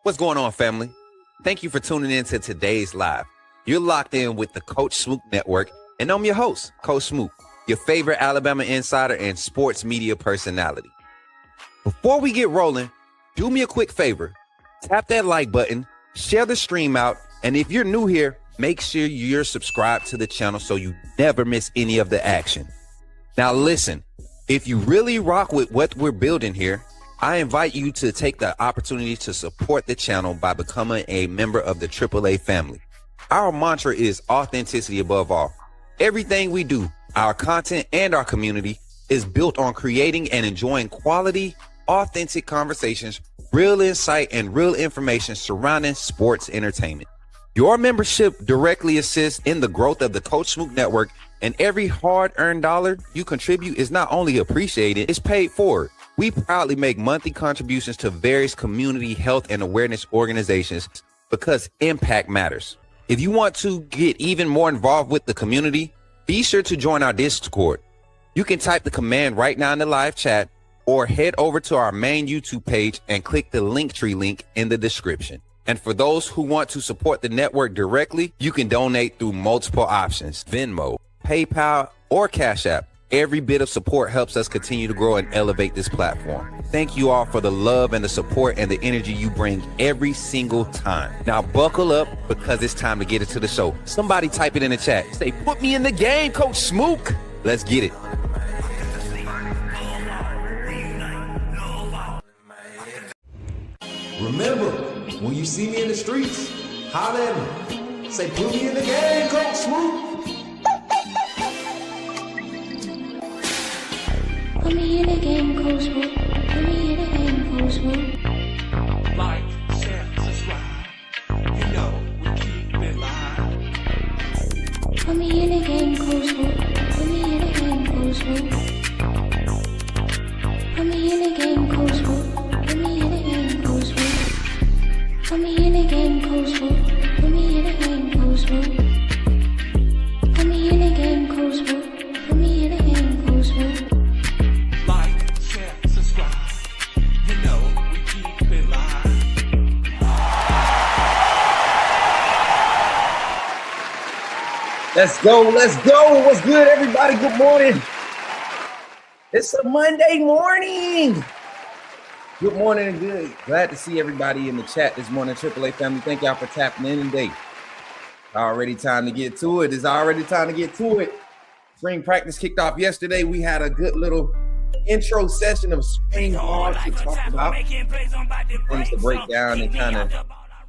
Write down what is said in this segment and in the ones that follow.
What's going on, family? Thank you for tuning in to today's live. You're locked in with the Coach Smook Network, and I'm your host, Coach Smook, your favorite Alabama insider and sports media personality. Before we get rolling, do me a quick favor. Tap that like button, share the stream out, and if you're new here, make sure you're subscribed to the channel so you never miss any of the action. Now listen, if you really rock with what we're building here, I invite you to take the opportunity to support the channel by becoming a member of the AAA family. Our mantra is authenticity above all. Everything we do, our content and our community, is built on creating and enjoying quality, authentic conversations, real insight, and real information surrounding sports entertainment. Your membership directly assists in the growth of the Coach Smook Network, and every hard-earned dollar you contribute is not only appreciated, it's paid forward. We proudly make monthly contributions to various community health and awareness organizations because impact matters. If you want to get even more involved with the community, be sure to join our Discord. You can type the command right now in the live chat or head over to our main YouTube page and click the Linktree link in the description. And for those who want to support the network directly, you can donate through multiple options: Venmo, PayPal, or Cash App. Every bit of support helps us continue to grow and elevate this platform. Thank you all for the love and the support and the energy you bring every single time. Now buckle up because it's time to get into the show. Somebody type it in the chat. Say, put me in the game, Coach Smook. Let's get it. Remember, when you see me in the streets, holler at me. Say, put me in the game, Coach Smook. Put me in the game, Coach Smook. Put me in the game, Coach Smook. Like, share, subscribe. You know we keep it live. Put me in the game, Coach Smook. Put me in the game, Coach Smook. Put me in the game, Coach Smook. Put me in the game, Coach Smook. Put me in the game, Coach Smook. Put me in the game, Coach Smook. Put me in the game, Coach Smook. Put me in the game, Coach Smook. Like, share, subscribe. You know we keep it live. Let's go, let's go. What's good, everybody? Good morning. It's a Monday morning. Good morning and good. Glad to see everybody in the chat this morning, AAA family. Thank y'all for tapping in today. Already time to get to it. It's already time to get to it. Spring practice kicked off yesterday. We had a good little intro session of spring ball to talk about, things to break down and kind of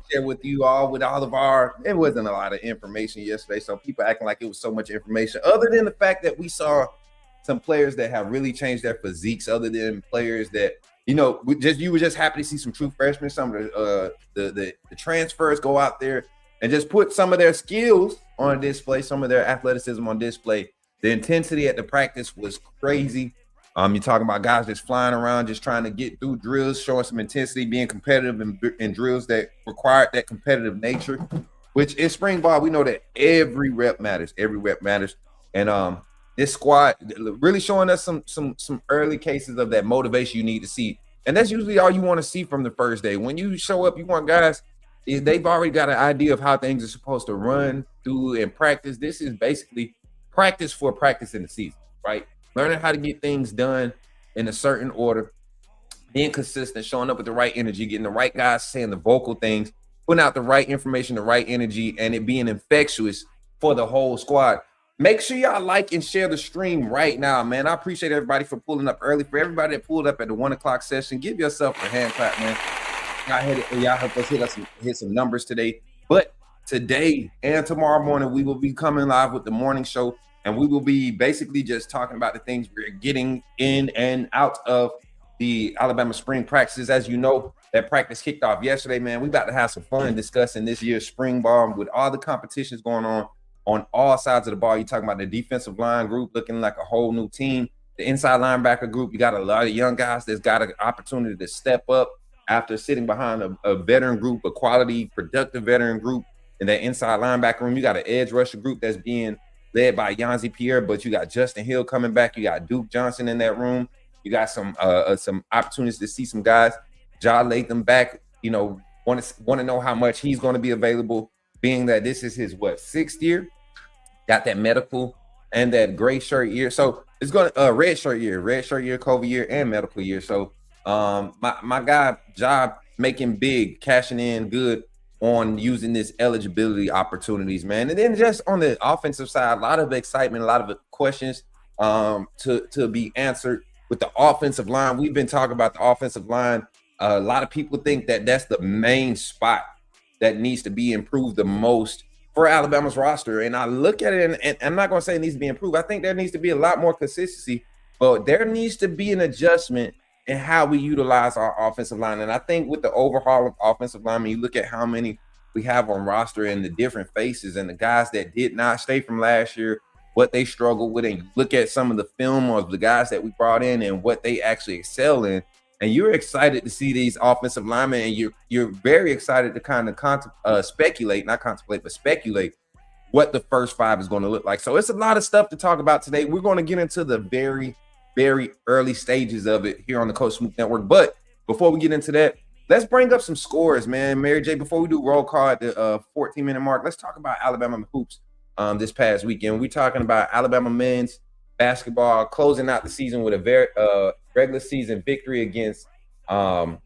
share with you all with all of our, it wasn't a lot of information yesterday, so people acting like it was so much information, other than the fact that we saw some players that have really changed their physiques, other than players that, you know, you were just happy to see some true freshmen, some of the transfers go out there and just put some of their skills on display, some of their athleticism on display. The intensity at the practice was crazy. You're talking about guys just flying around, just trying to get through drills, showing some intensity, being competitive in drills that required that competitive nature, which is spring ball. We know that every rep matters. Every rep matters. And this squad really showing us some early cases of that motivation you need to see. And that's usually all you want to see from the first day. When you show up, you want guys, they've already got an idea of how things are supposed to run through in practice. This is basically practice for practice in the season, right? Learning how to get things done in a certain order, being consistent, showing up with the right energy, getting the right guys saying the vocal things, putting out the right information, the right energy, and it being infectious for the whole squad. Make sure y'all like and share the stream right now, man. I appreciate everybody for pulling up early. For everybody that pulled up at the 1 o'clock session, give yourself a hand clap, man. Y'all help us hit some numbers today. But today and tomorrow morning, we will be coming live with the morning show. And we will be basically just talking about the things we're getting in and out of the Alabama spring practices. As you know, that practice kicked off yesterday, man. We about to have some fun discussing this year's spring ball with all the competitions going on all sides of the ball. You're talking about the defensive line group looking like a whole new team. The inside linebacker group, you got a lot of young guys that's got an opportunity to step up after sitting behind a veteran group, a quality, productive veteran group. In that inside linebacker room, you got an edge rusher group that's being led by Yanzi Pierre, but you got Justin Hill coming back. You got Duke Johnson in that room. You got some opportunities to see some guys. Ja Latham back, you know, Want to know how much he's going to be available, being that this is his 6th year. Got that medical and that gray shirt year. So it's going to red shirt year, COVID year, and medical year. So my guy job making big, cashing in good on using this eligibility opportunities, man. And then just on the offensive side, a lot of excitement, a lot of questions to be answered with the offensive line. We've been talking about the offensive line. A lot of people think that that's the main spot that needs to be improved the most for Alabama's roster. And I look at it, and I'm not going to say it needs to be improved. I think there needs to be a lot more consistency, but there needs to be an adjustment in how we utilize our offensive line. And I think with the overhaul of offensive line, you look at how many we have on roster and the different faces and the guys that did not stay from last year, what they struggled with, and you look at some of the film of the guys that we brought in and what they actually excel in. And you're excited to see these offensive linemen, and you're very excited to kind of speculate what the first 5 is going to look like. So it's a lot of stuff to talk about today. We're going to get into the very, very early stages of it here on the Coach Smook Network. But before we get into that, let's bring up some scores, man. Mary J, before we do roll call at the 14-minute mark, let's talk about Alabama hoops this past weekend. We're talking about Alabama men's basketball closing out the season with a very regular season victory against Auburn.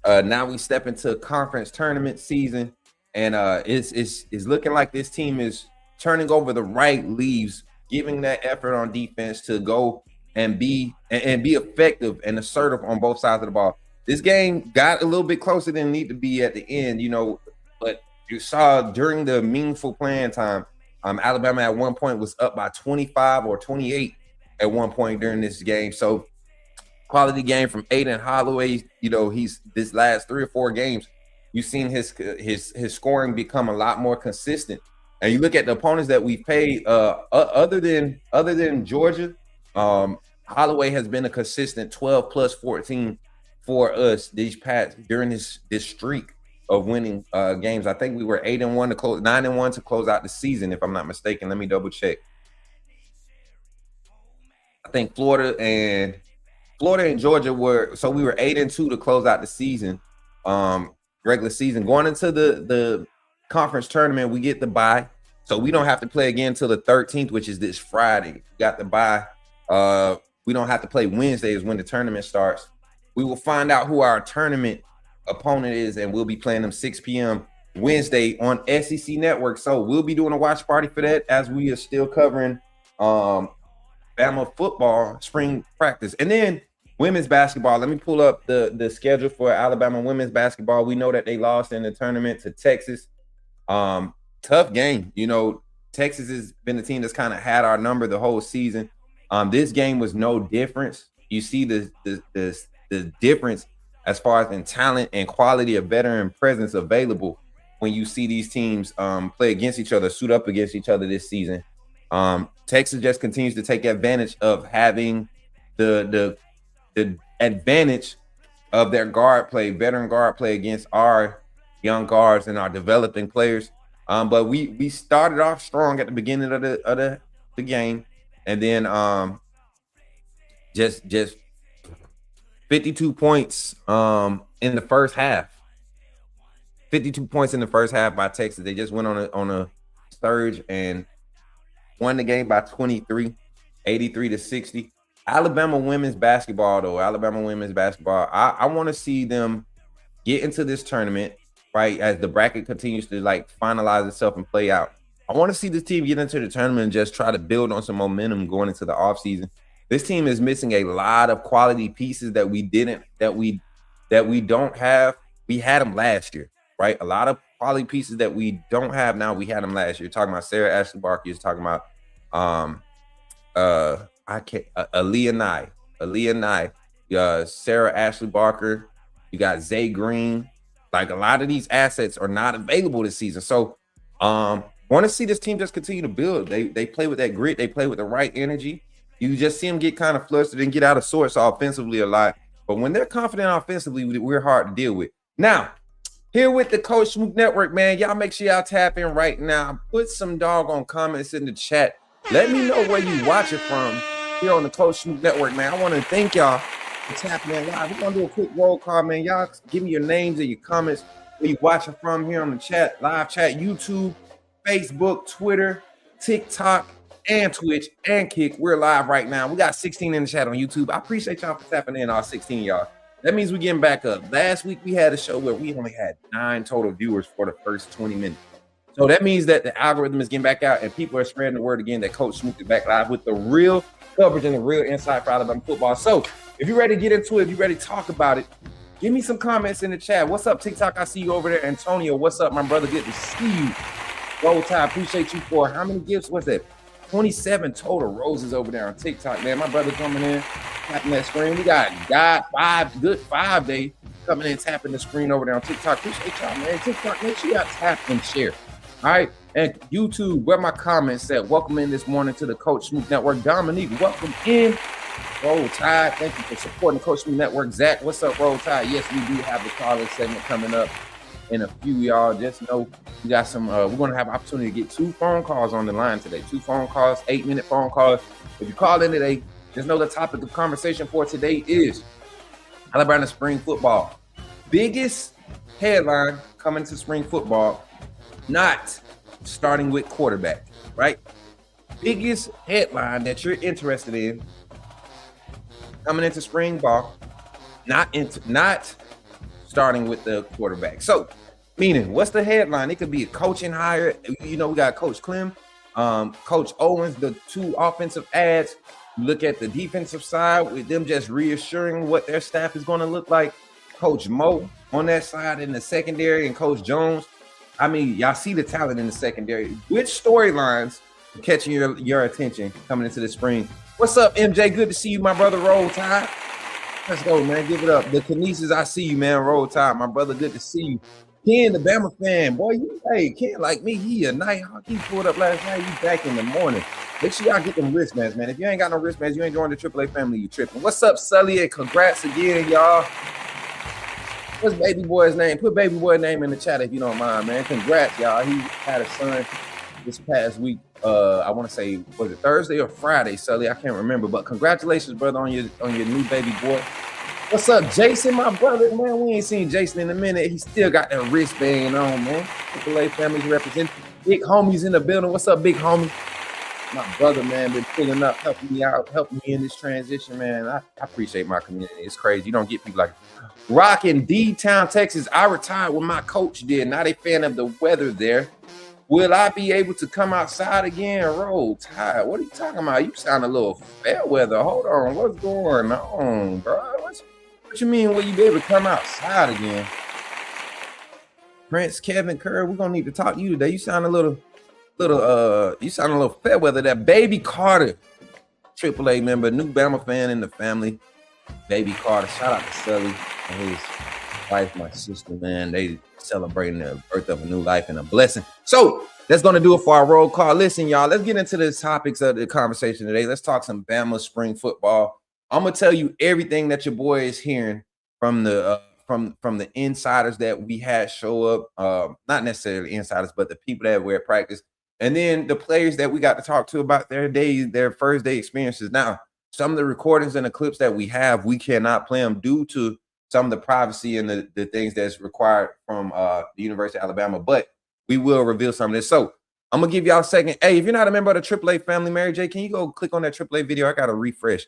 Now we step into conference tournament season, and it's looking like this team is turning over the right leaves, giving that effort on defense to go and be effective and assertive on both sides of the ball. This game got a little bit closer than it needed to be at the end, but you saw during the meaningful playing time, Alabama at one point was up by 25 or 28 at one point during this game. So quality game from Aiden Holloway. He's this last 3 or 4 games, you've seen his scoring become a lot more consistent. And you look at the opponents that we've played, other than Georgia, Holloway has been a consistent 12 plus 14 for us during this streak of winning games. I think we were 8-1 to close, 9-1 to close out the season, if I'm not mistaken. Let me double check. I think Florida and Georgia were, so we were 8-2 to close out the season, regular season. Going into the conference tournament, we get the bye, so we don't have to play again until the 13th, which is this Friday. We got the bye. We don't have to play Wednesday is when the tournament starts. We will find out who our tournament opponent is, and we'll be playing them 6 p.m. Wednesday on SEC Network. So we'll be doing a watch party for that as we are still covering Bama football spring practice. And then women's basketball. Let me pull up the schedule for Alabama women's basketball. We know that they lost in the tournament to Texas. Tough game. Texas has been the team that's kind of had our number the whole season. This game was no difference. You see the difference as far as in talent and quality of veteran presence available when you see these teams play against each other, suit up against each other this season. Texas just continues to take advantage of having the advantage of their veteran guard play against our young guards and our developing players. But we started off strong at the beginning of the game, and then just 52 points in the first half. 52 points in the first half by Texas. They just went on a surge and won the game by 23, 83-60. Alabama women's basketball, though. I want to see them get into this tournament, right, as the bracket continues to finalize itself and play out. I want to see this team get into the tournament and just try to build on some momentum going into the offseason. This team is missing a lot of quality pieces that we don't have. We had them last year, right? A lot of quality pieces that we don't have now. We had them last year. You're talking about Sarah Ashley Barker. You're talking about Aaliyah Nye, Sarah Ashley Barker. You got Zay Green. A lot of these assets are not available this season. So want to see this team just continue to build. They play with that grit. They play with the right energy. You just see them get kind of flustered and get out of sorts offensively a lot. But when they're confident offensively, we're hard to deal with. Now, here with the Coach Smook Network, man, y'all make sure y'all tap in right now. Put some doggone comments in the chat. Let me know where you watch it from here on the Coach Smook Network, man. I want to thank y'all What's happening live? We're gonna do a quick roll call, man. Y'all give me your names and your comments where you watching from here on the chat, live chat, YouTube, Facebook, Twitter, TikTok, and Twitch, and Kick. We're live right now. We got 16 in the chat on YouTube. I appreciate y'all for tapping in, all 16 of y'all. That means we're getting back up. Last week we had a show where we only had 9 total viewers for the first 20 minutes. So that means that the algorithm is getting back out and people are spreading the word again that Coach Smook is back live with the real coverage and the real insight for Alabama football. So if you're ready to get into it, if you're ready to talk about it, give me some comments in the chat. What's up, TikTok? I see you over there. Antonio, what's up, my brother? Good to see you. Roll Tide, appreciate you for how many gifts? What's that? 27 total roses over there on TikTok, man. My brother coming in, tapping that screen. We got God 5 day coming in, tapping the screen over there on TikTok. Appreciate y'all, man. TikTok, make sure y'all tap and share. All right. And YouTube, where my comments at? Welcome in this morning to the Coach Smook Network. Dominique, welcome in. Roll Tide, thank you for supporting Coach Smook Network. Zach, what's up, Roll Tide? Yes, we do have the calling segment coming up in a few, y'all. Just know we got some, we're going to have an opportunity to get 2 phone calls on the line today. 2 phone calls, 8-minute phone calls. If you call in today, just know the topic of conversation for today is Alabama spring football. Biggest headline coming to spring football, not starting with quarterback, right? Biggest headline that you're interested in coming into spring ball, not starting with the quarterback. So, meaning, what's the headline? It could be a coaching hire. You know, we got Coach Clem, Coach Owens, the 2 offensive ads. You look at the defensive side with them just reassuring what their staff is going to look like. Coach Mo on that side in the secondary and Coach Jones. I mean, y'all see the talent in the secondary. Which storylines are catching your attention coming into the spring? What's up, MJ? Good to see you, my brother. Roll Tide. Let's go, man. Give it up. The Kinesis, I see you, man. Roll Tide, my brother. Good to see you. Ken, the Bama fan. Boy, Ken like me. He a night hawk. He pulled up last night. He back in the morning. Make sure y'all get them wristbands, man. If you ain't got no wristbands, you ain't joined the AAA family, you tripping. What's up, Sully? And congrats again, y'all. What's baby boy's name? Put baby boy's name in the chat if you don't mind, man. Congrats, y'all. He had a son this past week. I want to say, was it Thursday or Friday, Sully? I can't remember, but congratulations, brother, on your new baby boy. What's up, Jason, my brother? Man, we ain't seen Jason in a minute. He still got that wristband on, man. AAA families represent. Big homies in the building. What's up, big homie? My brother, man, been pulling up, helping me out, helping me in this transition, man. I appreciate my community. It's crazy. You don't get people like Rock in D-Town, Texas. I retired when my coach did. Not a fan of the weather there. Will I be able to come outside again? Roll Tide. What are you talking about? You sound a little fair weather. Hold on. What's going on, bro? What you mean, will you be able to come outside again? Prince Kevin Kerr, we're gonna need to talk to you today. You sound a little fair weather. That Baby Carter, AAA member, new Bama fan in the family. Baby Carter, shout out to Sully and his wife, my sister, man. They celebrating the birth of a new life and a blessing. So that's going to do it for our roll call. Listen, y'all, let's get into the topics of the conversation today. Let's talk some Bama spring football. I'm going to tell you everything that your boy is hearing from the from the insiders that we had show up. Not necessarily insiders, but the people that were at practice. And then the players that we got to talk to about their first day experiences. Now, some of the recordings and the clips that we have, we cannot play them due to some of the privacy and the things that's required from the University of Alabama, but we will reveal some of this. So I'm going to give y'all a second. Hey, if you're not a member of the AAA family, Mary J, can you go click on that AAA video? I got to refresh.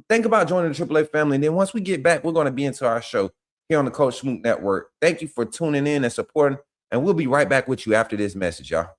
Think about joining the AAA family. And then once we get back, we're going to be into our show here on the Coach Smook Network. Thank you for tuning in and supporting, and we'll be right back with you after this message, y'all.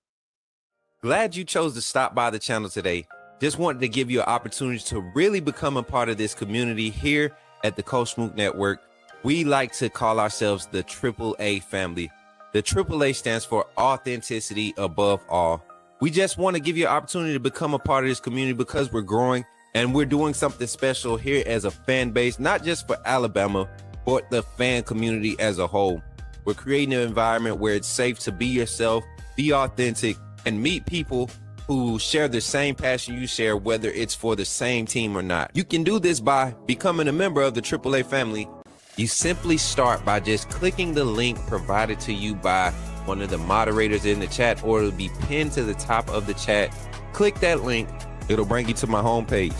Glad you chose to stop by the channel today. Just wanted to give you an opportunity to really become a part of this community here at the Coach Smook Network. We like to call ourselves the AAA family. The AAA stands for authenticity above all. We just want to give you an opportunity to become a part of this community because we're growing and we're doing something special here as a fan base, not just for Alabama, but the fan community as a whole. We're creating an environment where it's safe to be yourself, be authentic, and meet people who share the same passion you share, whether it's for the same team or not. You can do this by becoming a member of the AAA family. You simply start by just clicking the link provided to you by one of the moderators in the chat, or it'll be pinned to the top of the chat. Click that link. It'll bring you to my homepage.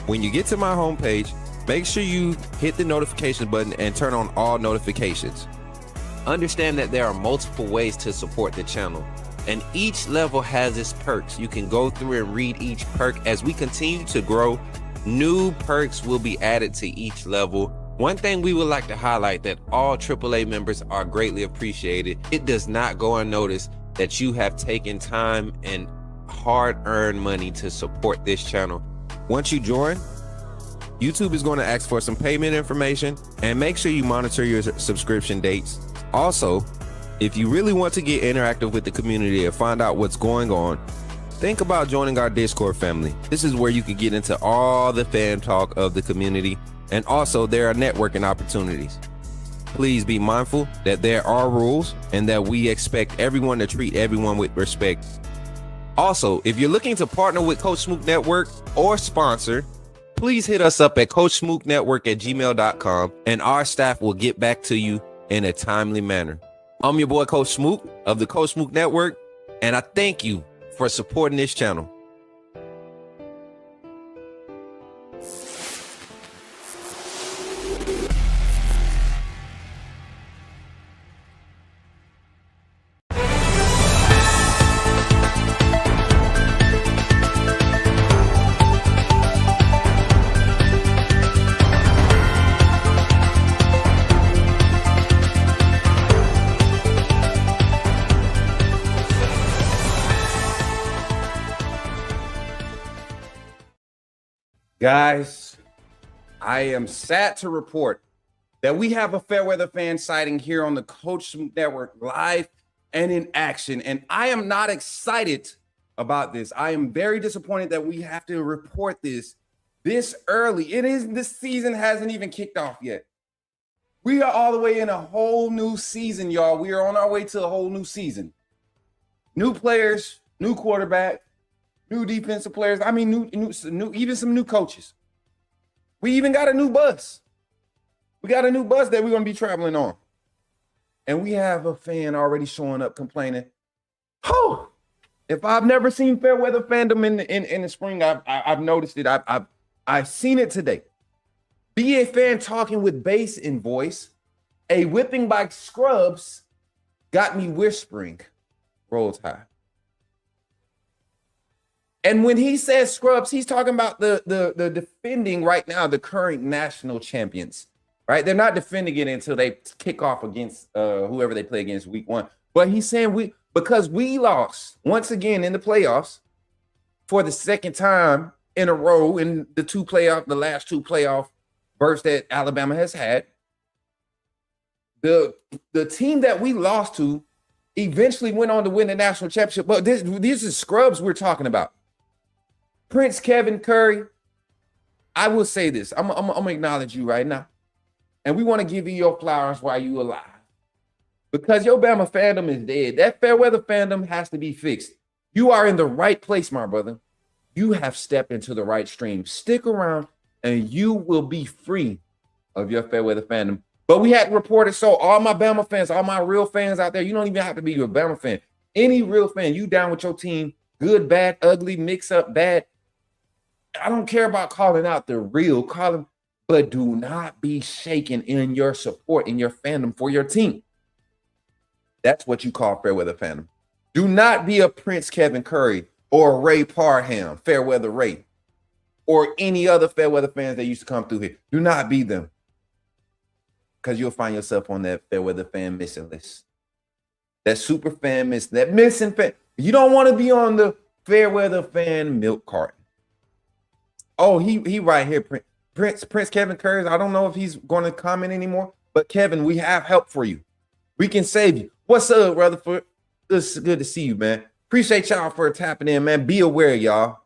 When you get to my homepage, Make sure you hit the notification button and turn on all notifications. Understand that there are multiple ways to support the channel, and each level has its perks. You can go through and read each perk. As we continue to grow, new perks will be added to each level. One thing we would like to highlight that all AAA members are greatly appreciated. It does not go unnoticed that you have taken time and hard-earned money to support this channel. Once you join, YouTube is going to ask for some payment information, and make sure you monitor your subscription dates. Also, if you really want to get interactive with the community and find out what's going on, think about joining our Discord family. This is where you can get into all the fan talk of the community, and also there are networking opportunities. Please be mindful that there are rules and that we expect everyone to treat everyone with respect. Also, if you're looking to partner with Coach Smook Network or sponsor, please hit us up at coachsmooknetwork@gmail.com, and our staff will get back to you in a timely manner. I'm your boy, Coach Smook of the Coach Smook Network, and I thank you for supporting this channel. Guys, I am sad to report that we have a Fairweather fan sighting here on the Coach Smook Network live and in action. And I am not excited about this. I am very disappointed that we have to report this early. This season hasn't even kicked off yet. We are all the way in a whole new season, y'all. We are on our way to a whole new season. New players, new quarterback, new defensive players. I mean, new, even some new coaches. We even got a new bus. We got a new bus that we're going to be traveling on. And we have a fan already showing up complaining. Oh, if I've never seen Fairweather fandom in the spring, I've noticed it. I've seen it today. Be a fan talking with bass in voice. A whipping by Scrubs got me whispering. Roll Tide. And when he says Scrubs, he's talking about the defending right now, the current national champions, right? They're not defending it until they kick off against whoever they play against week 1. But he's saying because we lost once again in the playoffs for the second time in a row in the last two playoff berths that Alabama has had. The team that we lost to eventually went on to win the national championship. But these are Scrubs we're talking about. Prince Kevin Curry, I will say this. I'm going to acknowledge you right now. And we want to give you your flowers while you're alive. Because your Bama fandom is dead. That Fairweather fandom has to be fixed. You are in the right place, my brother. You have stepped into the right stream. Stick around and you will be free of your Fairweather fandom. But we had to report it. So all my Bama fans, all my real fans out there, you don't even have to be a Bama fan. Any real fan, you down with your team, good, bad, ugly, mix up, bad. I don't care about calling out the real, but do not be shaken in your support, in your fandom for your team. That's what you call Fairweather fandom. Do not be a Prince Kevin Curry or Ray Parham, Fairweather Ray, or any other Fairweather fans that used to come through here. Do not be them, because you'll find yourself on that Fairweather fan missing list. That super fan miss, that missing fan. You don't want to be on the Fairweather fan milk carton. Oh, he right here, Prince Kevin Curry. I don't know if he's going to comment anymore, but Kevin, we have help for you. We can save you. What's up, Rutherford? It's good to see you, man. Appreciate y'all for tapping in, man. Be aware, y'all.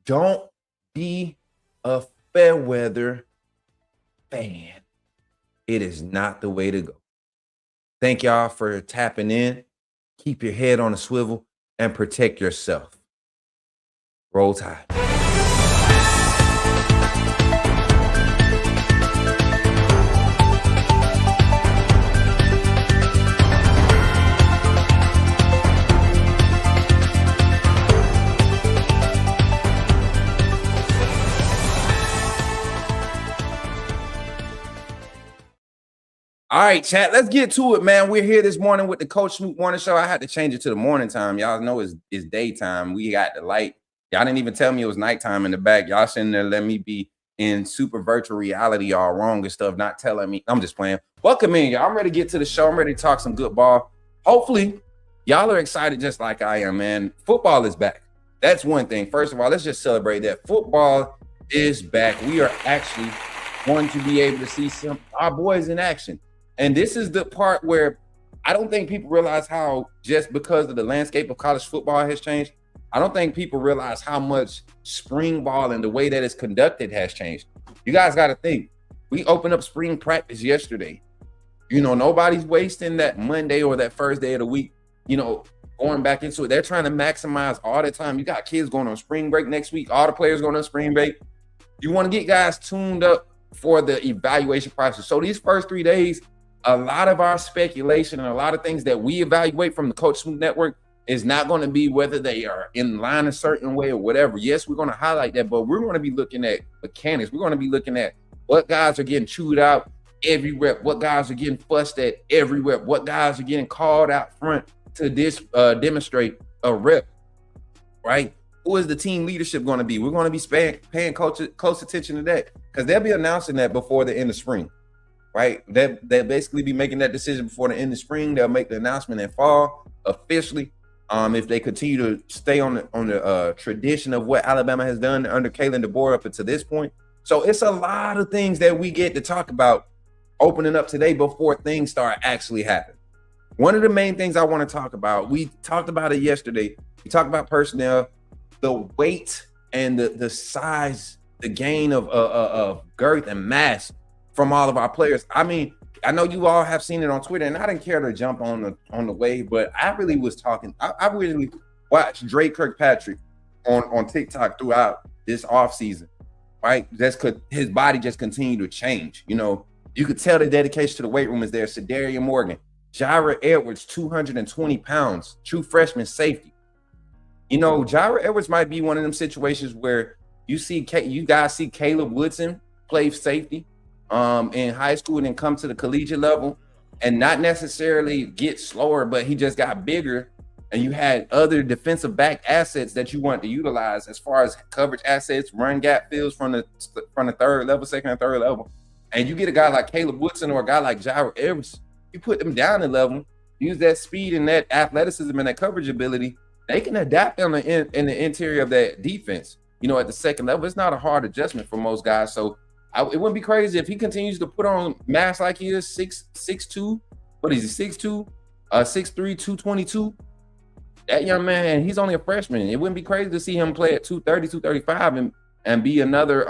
Don't be a Fairweather fan. It is not the way to go. Thank y'all for tapping in. Keep your head on a swivel and protect yourself. Roll Tide. All right, chat. Let's get to it, man. We're here this morning with the Coach Smook Morning Show. I had to change it to the morning time. Y'all know it's daytime. We got the light. Y'all didn't even tell me it was nighttime in the back. Y'all sitting there letting me be in super virtual reality, y'all wrong and stuff, not telling me. I'm just playing. Welcome in, y'all. I'm ready to get to the show. I'm ready to talk some good ball. Hopefully, y'all are excited just like I am, man. Football is back. That's one thing. First of all, let's just celebrate that. Football is back. We are actually going to be able to see our boys in action. And this is the part where I don't think people realize how, just because of the landscape of college football has changed, I don't think people realize how much spring ball and the way that it's conducted has changed. You guys got to think. We opened up spring practice yesterday. You know, nobody's wasting that Monday or that first day of the week, you know, going back into it. They're trying to maximize all the time. You got kids going on spring break next week. All the players going on spring break. You want to get guys tuned up for the evaluation process. So these first 3 days, a lot of our speculation and a lot of things that we evaluate from the Coach Smook Network is not going to be whether they are in line a certain way or whatever. Yes, we're going to highlight that, but we're going to be looking at mechanics. We're going to be looking at what guys are getting chewed out every rep, what guys are getting fussed at every rep, what guys are getting called out front to demonstrate a rep, right? Who is the team leadership going to be? We're going to be paying close attention to that because they'll be announcing that before the end of spring. Right, they'll basically be making that decision before the end of spring. They'll make the announcement in fall officially. If they continue to stay on the tradition of what Alabama has done under Kalen DeBoer up until this point. So it's a lot of things that we get to talk about opening up today before things start actually happening. One of the main things I want to talk about, we talked about it yesterday. We talked about personnel, the weight and the size, the gain of girth and mass from all of our players. I mean, I know you all have seen it on Twitter, and I didn't care to jump on the wave, but I really was talking. I really watched Drake Kirkpatrick on TikTok throughout this offseason, right? That's because his body just continued to change. You know, you could tell the dedication to the weight room is there. Sedarian Morgan, Jaira Edwards, 220 pounds, true freshman safety. You know, Jaira Edwards might be one of them situations where you guys see Caleb Woodson play safety in high school and then come to the collegiate level and not necessarily get slower, but he just got bigger, and you had other defensive back assets that you want to utilize as far as coverage assets, run gap fills from the third level, second and third level. And you get a guy like Caleb Woodson or a guy like Jaira Edwards, you put them down a level, use that speed and that athleticism and that coverage ability, they can adapt in the interior of that defense. You know, at the second level, it's not a hard adjustment for most guys. So it wouldn't be crazy if he continues to put on mass like he is, 6'2". What is he, 6'2", 6'3", 222? That young man, he's only a freshman. It wouldn't be crazy to see him play at 230, 235 and be another,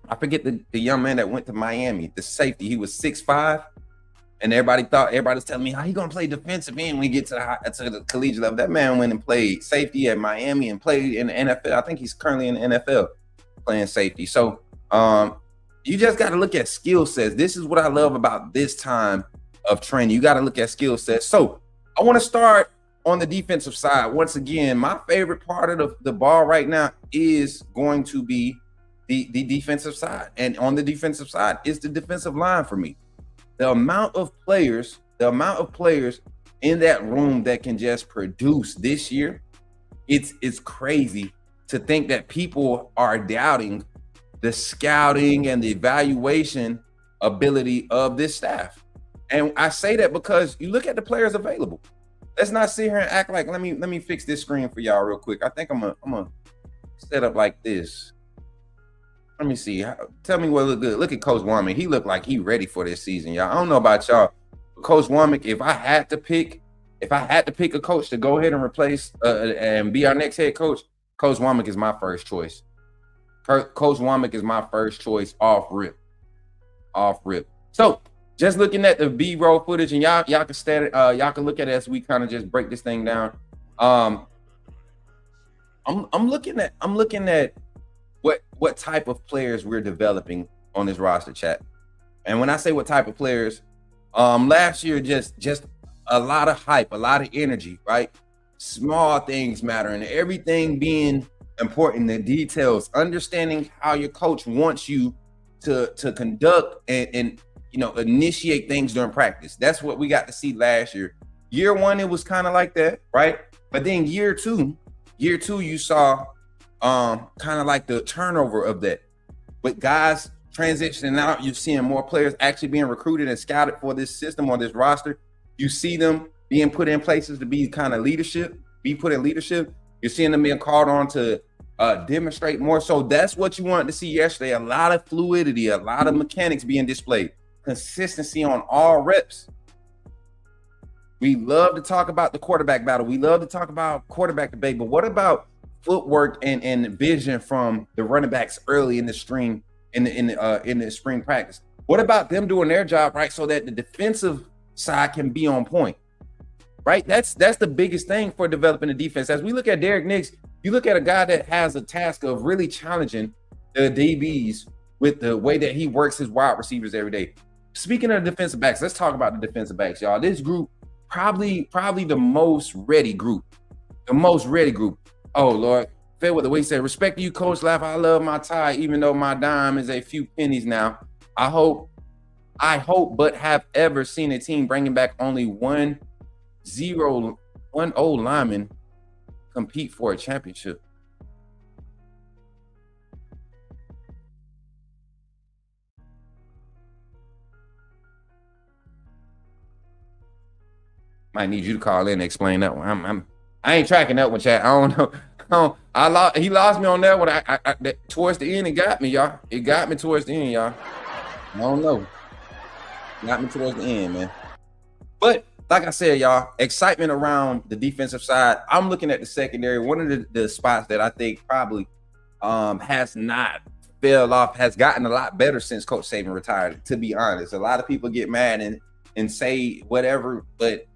I forget the young man that went to Miami, the safety. He was 6'5", and everybody was telling me how he going to play defensive end when we get to the collegiate level. That man went and played safety at Miami and played in the NFL. I think he's currently in the NFL playing safety. So, you just got to look at skill sets. This is what I love about this time of training. You got to look at skill sets. So I want to start on the defensive side. Once again, my favorite part of the ball right now is going to be the defensive side. And on the defensive side is the defensive line for me. The amount of players in that room that can just produce this year, it's crazy to think that people are doubting the scouting and the evaluation ability of this staff. And I say that because you look at the players available. Let's not sit here and act like, let me fix this screen for y'all real quick. I think I'm gonna set up like this. Let me see. Tell me what look good. Look at Coach Womack. He looked like he ready for this season, y'all. I don't know about y'all, but Coach Womack, if I had to pick a coach to go ahead and replace and be our next head coach, Coach Womack is my first choice. Coach Womack is my first choice off rip. So just looking at the B-roll footage, and y'all can look at it as we kind of just break this thing down. I'm looking at what type of players we're developing on this roster, chat. And when I say what type of players, last year just a lot of hype, a lot of energy, right? Small things matter, and everything being important, the details, understanding how your coach wants you to conduct and initiate things during practice. That's what we got to see last year. Year one, it was kind of like that, right? But then year two, you saw kind of like the turnover of that. With guys transitioning out, you're seeing more players actually being recruited and scouted for this system or this roster. You see them being put in places to be kind of be put in leadership. You're seeing them being called on to demonstrate more. So that's what you wanted to see yesterday. A lot of fluidity, a lot of mechanics being displayed, consistency on all reps. We love to talk about the quarterback battle. We love to talk about quarterback debate, but what about footwork and vision from the running backs early in the spring in the spring practice? What about them doing their job right so that the defensive side can be on point? Right? That's the biggest thing for developing the defense. As we look at Derek Nix, you look at a guy that has a task of really challenging the DBs with the way that he works his wide receivers every day. Speaking of defensive backs, let's talk about the defensive backs, y'all. This group, probably the most ready group. The most ready group. Oh, Lord. Fair with the way he said, respect to you, Coach Laugh. I love my tie, even though my dime is a few pennies now. I hope, but have ever seen a team bringing back only one old lineman compete for a championship. Might need you to call in and explain that one. I ain't tracking that one, chat. I don't know. He lost me on that one. I towards the end, it got me, y'all. It got me towards the end, y'all. I don't know. Got me towards the end, man. But like I said, y'all, excitement around the defensive side. I'm looking at the secondary. One of the spots that I think probably has not fell off, has gotten a lot better since Coach Saban retired, to be honest. A lot of people get mad and say whatever, but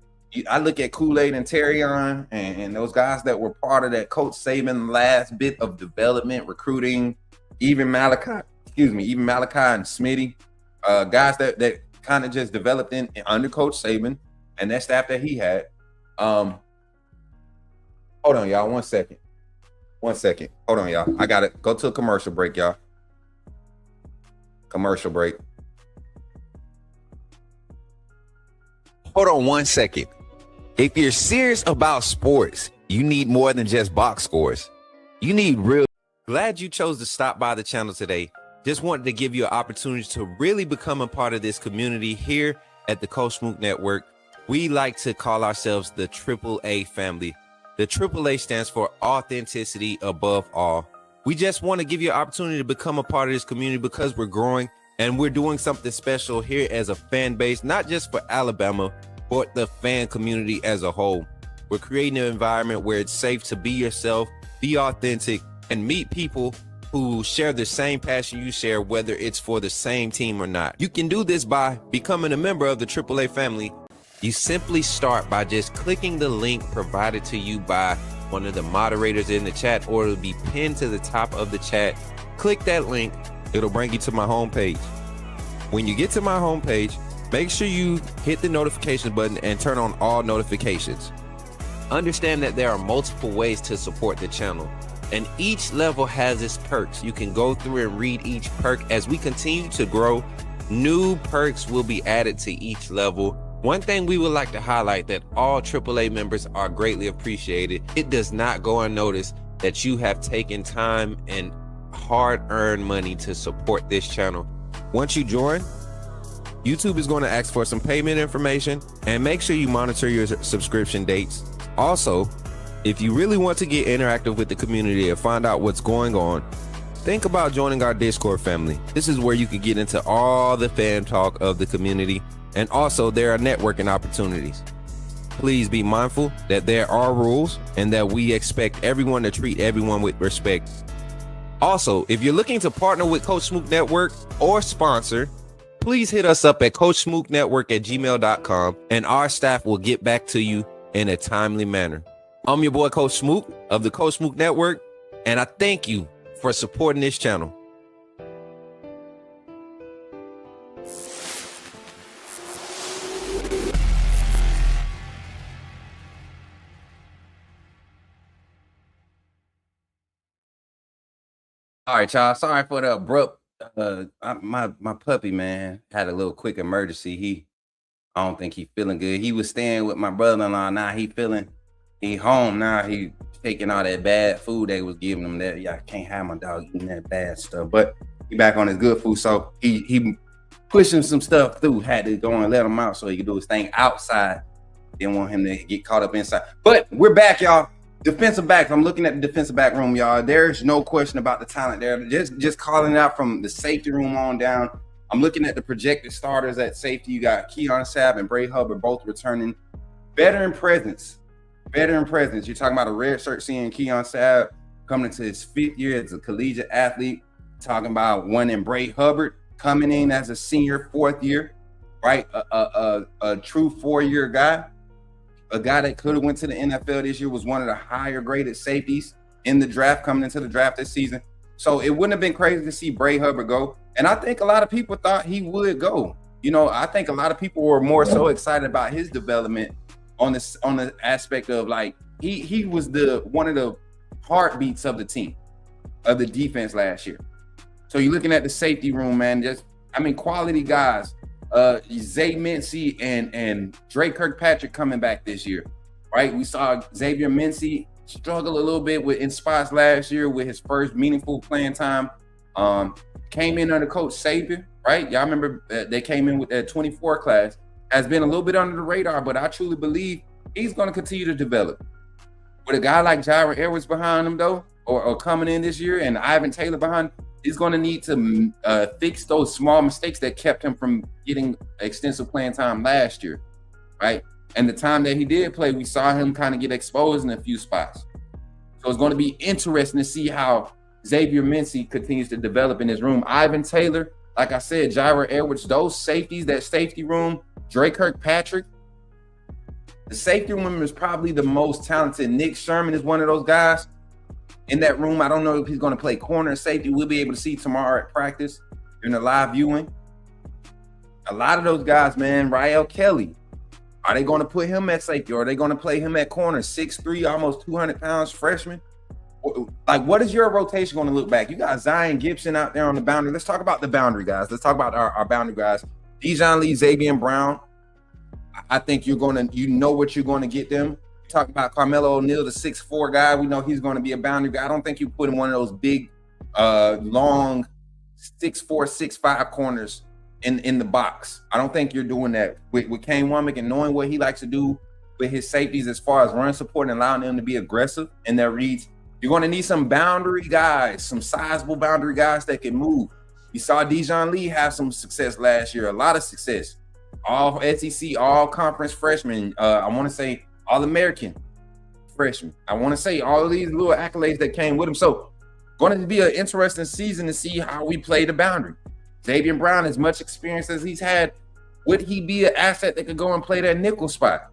I look at Kool-Aid and Terrion and those guys that were part of that Coach Saban last bit of development, recruiting, even Malachi and Smitty, guys that kind of just developed in under Coach Saban and that staff that he had. Hold on, y'all. One second. Hold on, y'all. I got to go to a commercial break, y'all. Commercial break. Hold on 1 second. If you're serious about sports, you need more than just box scores. You need real. Glad you chose to stop by the channel today. Just wanted to give you an opportunity to really become a part of this community here at the Coach Smook Network. We like to call ourselves the AAA family. The AAA stands for authenticity above all. We just want to give you an opportunity to become a part of this community because we're growing and we're doing something special here as a fan base, not just for Alabama, but the fan community as a whole. We're creating an environment where it's safe to be yourself, be authentic, and meet people who share the same passion you share, whether it's for the same team or not. You can do this by becoming a member of the AAA family. You simply start by just clicking the link provided to you by one of the moderators in the chat, or it'll be pinned to the top of the chat. Click that link. It'll bring you to my homepage. When you get to my homepage, make sure you hit the notification button and turn on all notifications. Understand that there are multiple ways to support the channel, and each level has its perks. You can go through and read each perk. As we continue to grow, new perks will be added to each level. One thing we would like to highlight that all AAA members are greatly appreciated. It does not go unnoticed that you have taken time and hard-earned money to support this channel. Once you join, YouTube is going to ask for some payment information, and make sure you monitor your subscription dates. Also, if you really want to get interactive with the community and find out what's going on, think about joining our Discord family. This is where you can get into all the fan talk of the community, and also there are networking opportunities. Please be mindful that there are rules and that we expect everyone to treat everyone with respect. Also, if you're looking to partner with Coach Smook Network or sponsor, please hit us up at coachsmooknetwork@gmail.com, and our staff will get back to you in a timely manner. I'm your boy, Coach Smook of the Coach Smook Network, and I thank you for supporting this channel. All right, y'all. Sorry for the abrupt My puppy, man, had a little quick emergency. I don't think he feeling good. He was staying with my brother-in-law. Now he home now. He taking all that bad food they was giving him. That I can't have my dog eating that bad stuff. But he back on his good food. So he pushing some stuff through. Had to go and let him out so he could do his thing outside. Didn't want him to get caught up inside. But we're back, y'all. Defensive backs. I'm looking at the defensive back room, y'all. There's no question about the talent there. Just calling it out from the safety room on down. I'm looking at the projected starters at safety. You got Keon Sabb and Bray Hubbard both returning. Veteran presence. You're talking about a red shirt seeing Keon Sabb coming into his 5th year as a collegiate athlete. Talking about one in Bray Hubbard coming in as a senior 4th year, right? A true 4-year guy. A guy that could have went to the NFL this year, was one of the higher graded safeties in the draft coming into the draft this season. So it wouldn't have been crazy to see Bray Hubbard go. And I think a lot of people thought he would go. I think a lot of people were more so excited about his development on the aspect of like he was one of the heartbeats of the team, of the defense last year. So you're looking at the safety room, man. Quality guys. Zay Mincy and Drake Kirkpatrick coming back this year, right? We saw Xavier Mincy struggle a little bit in spots last year with his first meaningful playing time. Came in under Coach Saban, right? Y'all remember they came in with that 24 class. Has been a little bit under the radar, but I truly believe he's going to continue to develop. With a guy like Jaira Edwards behind him, though, or coming in this year, and Ivan Taylor behind, he's going to need to fix those small mistakes that kept him from getting extensive playing time last year, right? And the time that he did play, we saw him kind of get exposed in a few spots. So it's going to be interesting to see how Xavier Mincy continues to develop in his room. Ivan Taylor, like I said, Jaira Edwards, those safeties, that safety room, Drake Kirkpatrick, the safety room is probably the most talented. Nick Sherman is one of those guys in that room. I don't know if he's going to play corner or safety. We'll be able to see tomorrow at practice in the live viewing. A lot of those guys, man, Rael Kelly, are they going to put him at safety or are they going to play him at corner? 6'3", almost 200 pounds freshman. Like, what is your rotation going to look back? You got Zion Gibson out there on the boundary. Let's talk about the boundary guys. Let's talk about our boundary guys. Dijon Lee, Xavier Brown. I think you know what you're going to get them. Talk about Carmelo O'Neal, the 6'4" guy. We know he's going to be a boundary guy. I don't think you put him one of those big, long 6'4", 6'5" corners in the box. I don't think you're doing that with Kane Womack and knowing what he likes to do with his safeties as far as run support and allowing them to be aggressive in their reads. You're going to need some boundary guys, some sizable boundary guys that can move. You saw Dijon Lee have some success last year, a lot of success. All SEC, all conference freshmen. I want to say All-American freshman. I want to say all of these little accolades that came with him. So going to be an interesting season to see how we play the boundary. Xavier Brown, as much experience as he's had, would he be an asset that could go and play that nickel spot?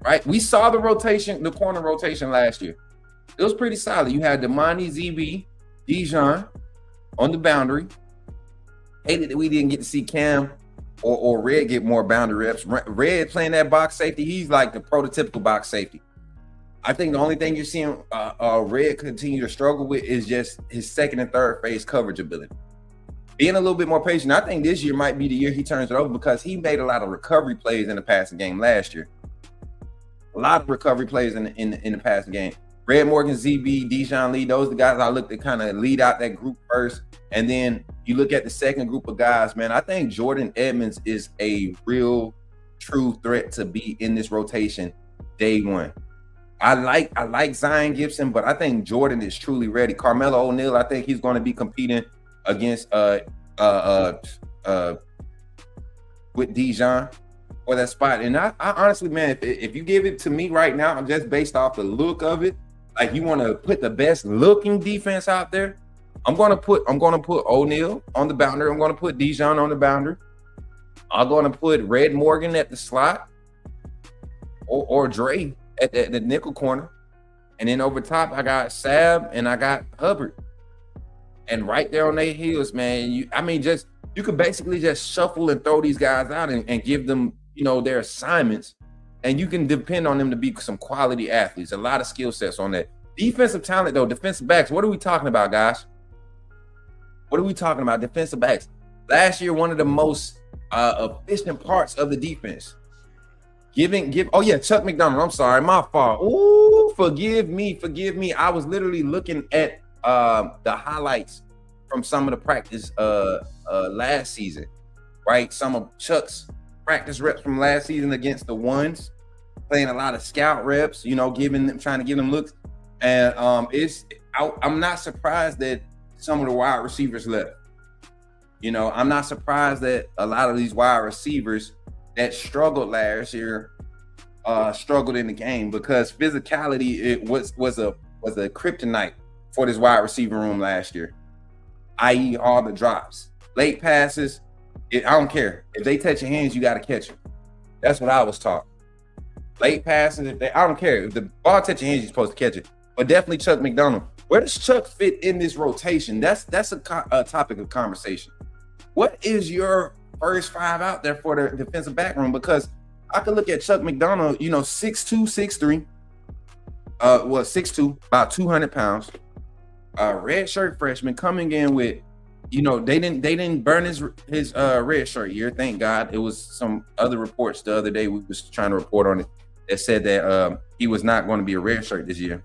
Right? We saw the rotation, the corner rotation last year. It was pretty solid. You had Damani, ZB, Dijon on the boundary. Hated that we didn't get to see Cam or Red get more boundary reps. Red playing that box safety, he's like the prototypical box safety. I think the only thing you're seeing Red continue to struggle with is just his second and third phase coverage ability. Being a little bit more patient. I think this year might be the year he turns it over because he made a lot of recovery plays in the passing game last year. A lot of recovery plays in the passing game. Red Morgan, ZB, Dijon Lee, those are the guys I look to kind of lead out that group first. And then you look at the second group of guys, man, I think Jordan Edmonds is a real true threat to be in this rotation day one. I like Zion Gibson, but I think Jordan is truly ready. Carmelo O'Neal, I think he's going to be competing against with Dijon for that spot. And I honestly, man, if you give it to me right now, just based off the look of it, like you want to put the best looking defense out there, I'm gonna put O'Neal on the boundary. I'm gonna put Dijon on the boundary. I'm gonna put Red Morgan at the slot, or Dre at the nickel corner, and then over top I got Sabb and I got Hubbard. And right there on their heels, man, you could basically just shuffle and throw these guys out and give them, their assignments, and you can depend on them to be some quality athletes. A lot of skill sets on that. Defensive talent, though, defensive backs, what are we talking about, guys? What are we talking about? Defensive backs. Last year, one of the most efficient parts of the defense. Oh yeah, Chuck McDonald. I'm sorry, my fault. Ooh, forgive me. I was literally looking at the highlights from some of the practice last season, right? Some of Chuck's practice reps from last season against the ones, playing a lot of scout reps, trying to give them looks. And I'm not surprised that some of the wide receivers left. I'm not surprised that a lot of these wide receivers that struggled last year struggled in the game, because physicality was a kryptonite for this wide receiver room last year, i.e. all the drops, late passes. I don't care. If they touch your hands, you got to catch them. That's what I was taught. Late passes, I don't care. If the ball touch your hands, you're supposed to catch it. But definitely Chuck McDonald. Where does Chuck fit in this rotation? That's a topic of conversation. What is your first five out there for the defensive back room? Because I could look at Chuck McDonald, 6'2", 6'3", 6'2", about 200 pounds. Red shirt freshman coming in with, they didn't burn his red shirt year. Thank God. It was some other reports the other day we was trying to report on it that said that he was not going to be a red shirt this year.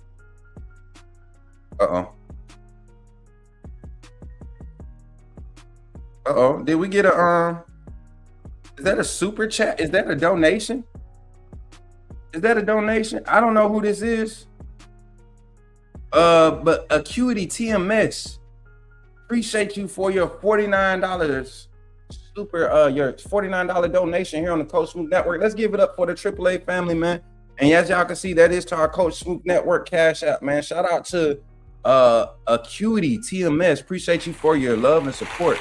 Did we get is that a super chat? Is that a donation? I don't know who this is. But Acuity TMS, appreciate you for your $49 your $49 donation here on the Coach Smook Network. Let's give it up for the AAA family, man. And as y'all can see, that is to our Coach Smook Network Cash App, man. Shout out to Acuity TMS. Appreciate you for your love and support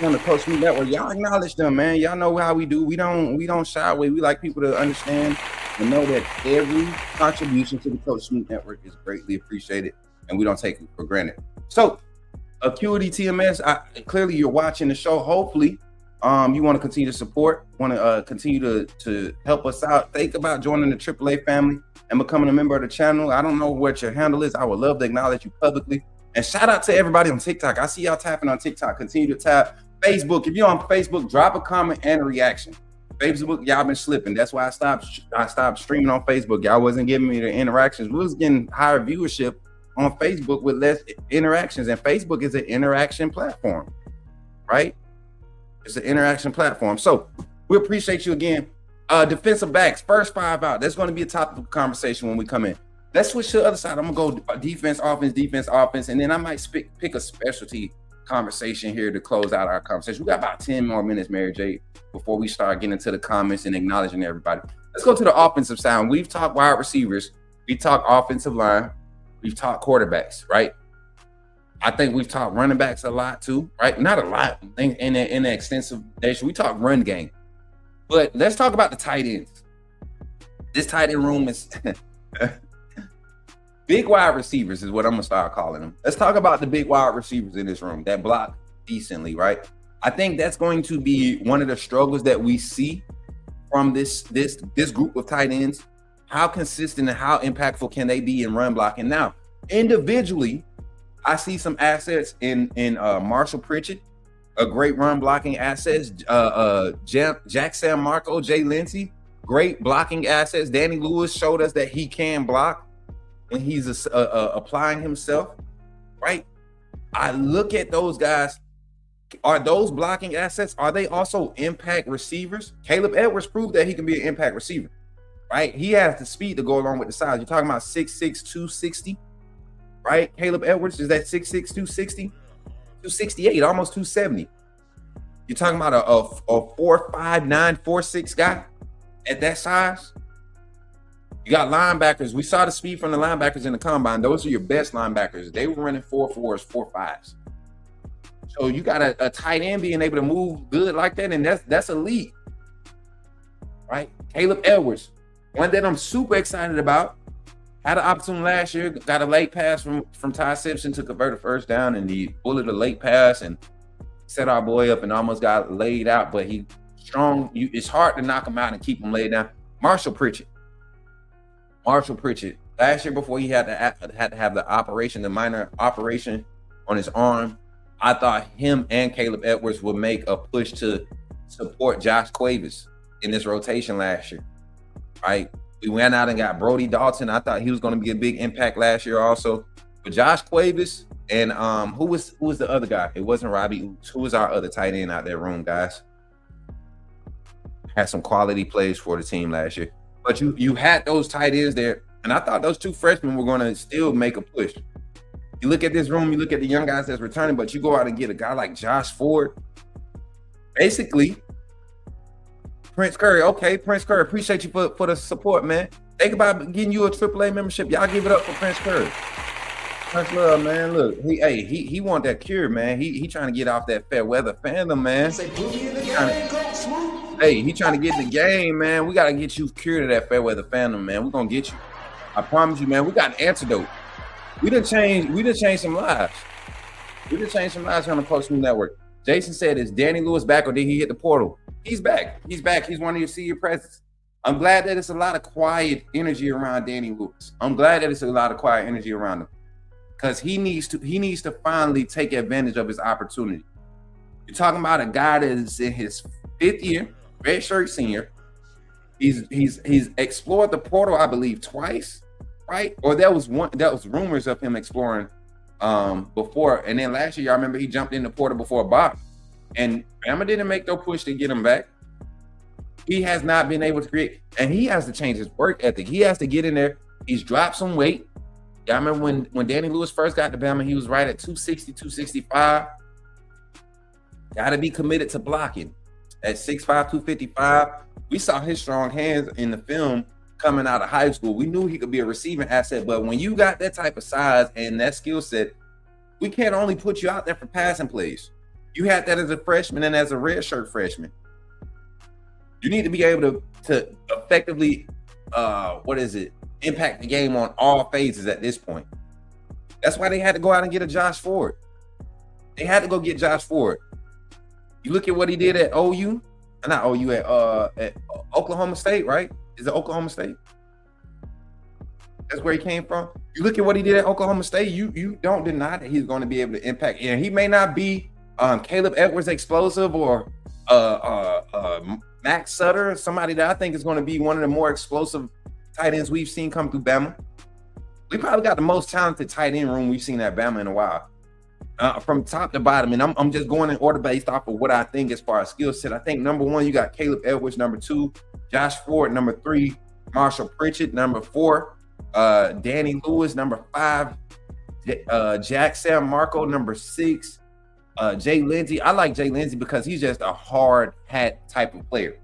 on the Coach Smook Network. Y'all acknowledge them, man. Y'all know how we do. We don't shy away. We like people to understand and know that every contribution to the Coach Smook Network is greatly appreciated, and we don't take it for granted. So, Acuity TMS, clearly you're watching the show. Hopefully, you want to continue to support, want to continue to help us out. Think about joining the AAA family and becoming a member of the channel. I don't know what your handle is. I would love to acknowledge you publicly. And shout out to everybody on TikTok. I see y'all tapping on TikTok. Continue to tap. Facebook, if you're on Facebook, drop a comment and a reaction. Facebook, y'all been slipping. That's why I stopped streaming on Facebook. Y'all wasn't giving me the interactions. We was getting higher viewership on Facebook with less interactions. And Facebook is an interaction platform, right? It's an interaction platform. So we appreciate you again. Defensive backs, first five out. That's going to be a topic of conversation when we come in. Let's switch to the other side. I'm going to go defense, offense, and then I might pick a specialty conversation here to close out our conversation. We got about 10 more minutes, Mary J, before we start getting into the comments and acknowledging everybody. Let's go to the offensive side. We've talked wide receivers. We talked offensive line. We've talked quarterbacks, right? I think we've talked running backs a lot too, right? Not a lot in an extensive nation. We talk run game. But let's talk about the tight ends. This tight end room is big wide receivers is what I'm going to start calling them. Let's talk about the big wide receivers in this room that block decently, right? I think that's going to be one of the struggles that we see from this group of tight ends. How consistent and how impactful can they be in run blocking? Now, individually, I see some assets in Marshall Pritchett, a great run blocking asset. Jack San Marco, Jay Lindsey, great blocking assets. Danny Lewis showed us that he can block when he's applying himself, right? I look at those guys. Are those blocking assets? Are they also impact receivers? Caleb Edwards proved that he can be an impact receiver, right? He has the speed to go along with the size. You're talking about 6'6", 260, right? Caleb Edwards is that 6'6", 260, 268, almost 270. You're talking about a 4'5", 9', 4'6" guy at that size. You got linebackers. We saw the speed from the linebackers in the combine. Those are your best linebackers. They were running 4.4s, 4.5s. So you got a tight end being able to move good like that, and that's elite, right? Caleb Edwards, one that I'm super excited about. Had an opportunity last year, got a late pass from Ty Simpson to convert a first down, and he bullied a late pass and set our boy up and almost got laid out, but he strong. It's hard to knock him out and keep him laid down. Marshall Pritchett, last year before he had to have the minor operation on his arm, I thought him and Caleb Edwards would make a push to support Josh Cuevas in this rotation last year, right? We went out and got Brody Dalton. I thought he was going to be a big impact last year also. But Josh Cuevas and who was the other guy? It wasn't Robbie Oops. Who was our other tight end out there room, guys? Had some quality plays for the team last year. But you had those tight ends there, and I thought those two freshmen were going to still make a push. You look at this room, you look at the young guys that's returning, but you go out and get a guy like Josh Ford. Basically, Prince Curry, okay, Prince Curry, appreciate you for the support, man. Think about getting you a AAA membership. Y'all give it up for Prince Curry. Much love, man. Look, he want that cure, man. He trying to get off that fair weather fandom, man. Say, put me in the game, Coach Smook. Hey, he trying to get in the game, man. We got to get you cured of that fair weather fandom, man. We're going to get you. I promise you, man. We got an antidote. We done changed some lives. We done changed some lives on the Coach Smook Network. Jason said, is Danny Lewis back or did he hit the portal? He's back. He's back. He's one of your senior presence. I'm glad that it's a lot of quiet energy around Danny Lewis. I'm glad that it's a lot of quiet energy around him. Because he needs to finally take advantage of his opportunity. You're talking about a guy that is in his 5th year, redshirt senior. He's explored the portal, I believe, twice, right? Or that was rumors of him exploring before. And then last year, y'all remember he jumped in the portal before Bob. And Bama didn't make no push to get him back. He has not been able to create, and he has to change his work ethic. He has to get in there. He's dropped some weight. Y'all remember when Danny Lewis first got to Bama, he was right at 260, 265. Got to be committed to blocking. At 6'5", 255, we saw his strong hands in the film coming out of high school. We knew he could be a receiving asset, but when you got that type of size and that skill set, we can't only put you out there for passing plays. You had that as a freshman and as a redshirt freshman. You need to be able to effectively, impact the game on all phases at this point. That's why they had to go out and get a Josh Ford. They had to go get Josh Ford. You look at what he did at at Oklahoma State, right? Is it Oklahoma State? That's where he came from. You look at what he did at Oklahoma State, you don't deny that he's going to be able to impact. And he may not be Caleb Edwards explosive or Max Sutter, somebody that I think is going to be one of the more explosive tight ends we've seen come through Bama. We probably got the most talented tight end room we've seen at Bama in a while. From top to bottom, and I'm just going in order based off of what I think as far as skill set. I think number 1, you got Caleb Edwards, number 2, Josh Ford, number 3, Marshall Pritchett, number 4, Danny Lewis, number 5, Jack Sam Marco, number 6, Jay Lindsey. I like Jay Lindsey because he's just a hard hat type of player.